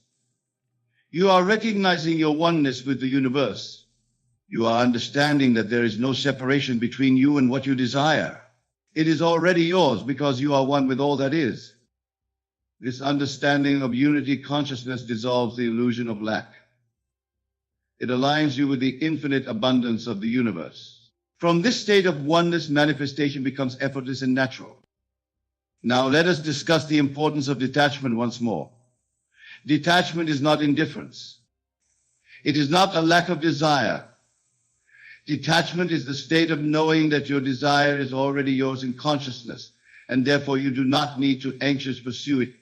you are recognizing your oneness with the universe. You are understanding that there is no separation between you and what you desire. It is already yours because you are one with all that is. This understanding of unity consciousness dissolves the illusion of lack. It aligns you with the infinite abundance of the universe. From this state of oneness, manifestation becomes effortless and natural. Now let us discuss the importance of detachment once more. Detachment is not indifference. It is not a lack of desire. Detachment is the state of knowing that your desire is already yours in consciousness. and therefore you do not need to anxiously pursue it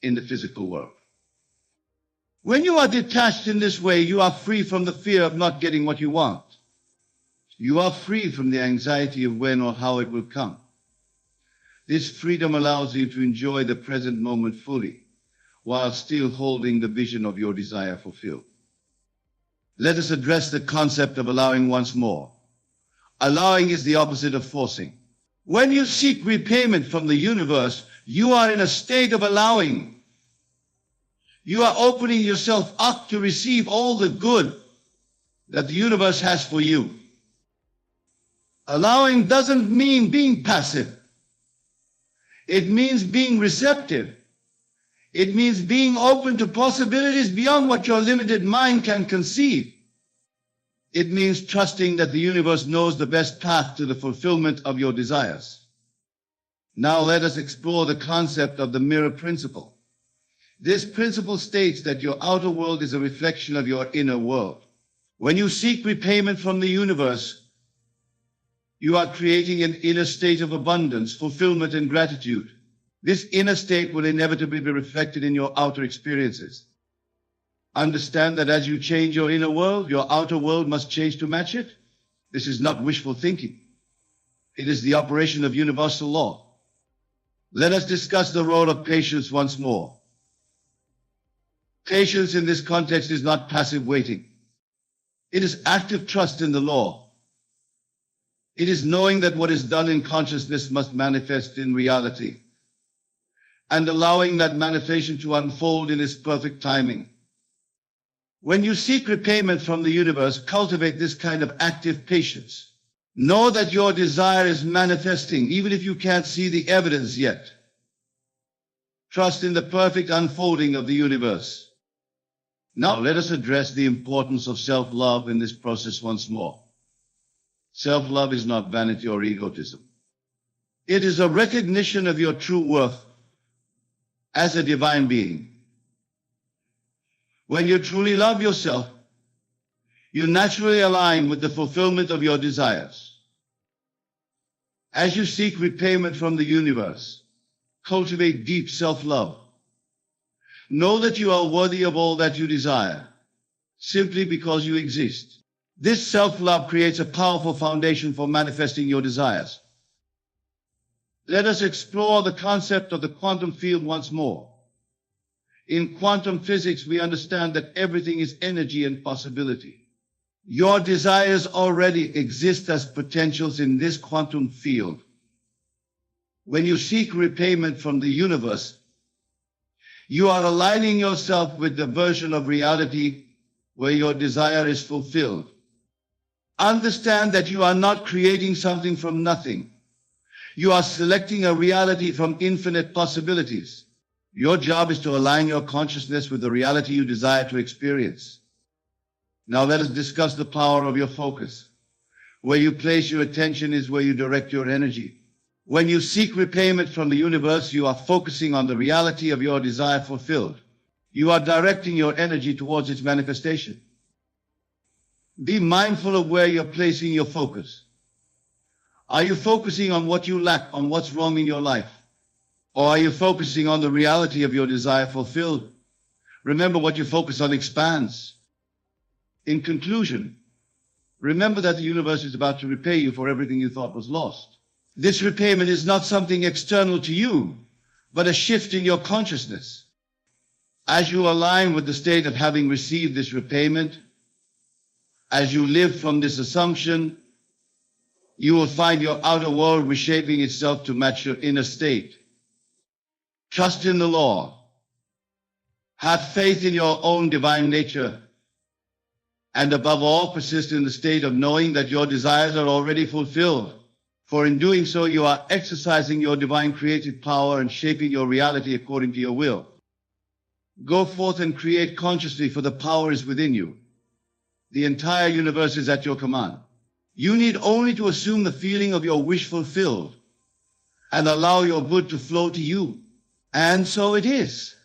in the physical world. When you are detached in this way, you are free from the fear of not getting what you want. You are free from the anxiety of when or how it will come. This freedom allows you to enjoy the present moment fully, while still holding the vision of your desire fulfilled. Let us address the concept of allowing once more. Allowing is the opposite of forcing. When you seek repayment from the universe, you are in a state of allowing. You are opening yourself up to receive all the good that the universe has for you. Allowing doesn't mean being passive. It means being receptive. It means being open to possibilities beyond what your limited mind can conceive. It means trusting that the universe knows the best path to the fulfillment of your desires. Now let us explore the concept of the mirror principle. This principle states that your outer world is a reflection of your inner world. When you seek repayment from the universe, you are creating an inner state of abundance, fulfillment, and gratitude. This inner state will inevitably be reflected in your outer experiences. Understand that as you change your inner world, your outer world must change to match it. This is not wishful thinking. It is the operation of universal law. Let us discuss the role of patience once more. Patience in this context is not passive waiting. It is active trust in the law. It is knowing that what is done in consciousness must manifest in reality, and allowing that manifestation to unfold in its perfect timing. When you seek repayment from the universe, cultivate this kind of active patience. Know that your desire is manifesting, even if you can't see the evidence yet. Trust in the perfect unfolding of the universe. Now let us address the importance of self-love in this process once more. Self-love is not vanity or egotism. It is a recognition of your true worth as a divine being. When you truly love yourself, you naturally align with the fulfillment of your desires. As you seek repayment from the universe, cultivate deep self-love. Know that you are worthy of all that you desire, simply because you exist. This self-love creates a powerful foundation for manifesting your desires. Let us explore the concept of the quantum field once more. In quantum physics, we understand that everything is energy and possibility. Your desires already exist as potentials in this quantum field. When you seek repayment from the universe, you are aligning yourself with the version of reality where your desire is fulfilled. Understand that you are not creating something from nothing. You are selecting a reality from infinite possibilities. Your job is to align your consciousness with the reality you desire to experience. Now let us discuss the power of your focus. Where you place your attention is where you direct your energy. When you seek repayment from the universe, you are focusing on the reality of your desire fulfilled. You are directing your energy towards its manifestation. Be mindful of where you're placing your focus. Are you focusing on what you lack, on what's wrong in your life? Or are you focusing on the reality of your desire fulfilled? Remember, what you focus on expands. In conclusion, remember that the universe is about to repay you for everything you thought was lost. This repayment is not something external to you, but a shift in your consciousness. As you align with the state of having received this repayment, as you live from this assumption, you will find your outer world reshaping itself to match your inner state. Trust in the law. Have faith in your own divine nature. And above all, persist in the state of knowing that your desires are already fulfilled. For in doing so, you are exercising your divine creative power and shaping your reality according to your will. Go forth and create consciously, for the power is within you. The entire universe is at your command. You need only to assume the feeling of your wish fulfilled and allow your good to flow to you. And so it is.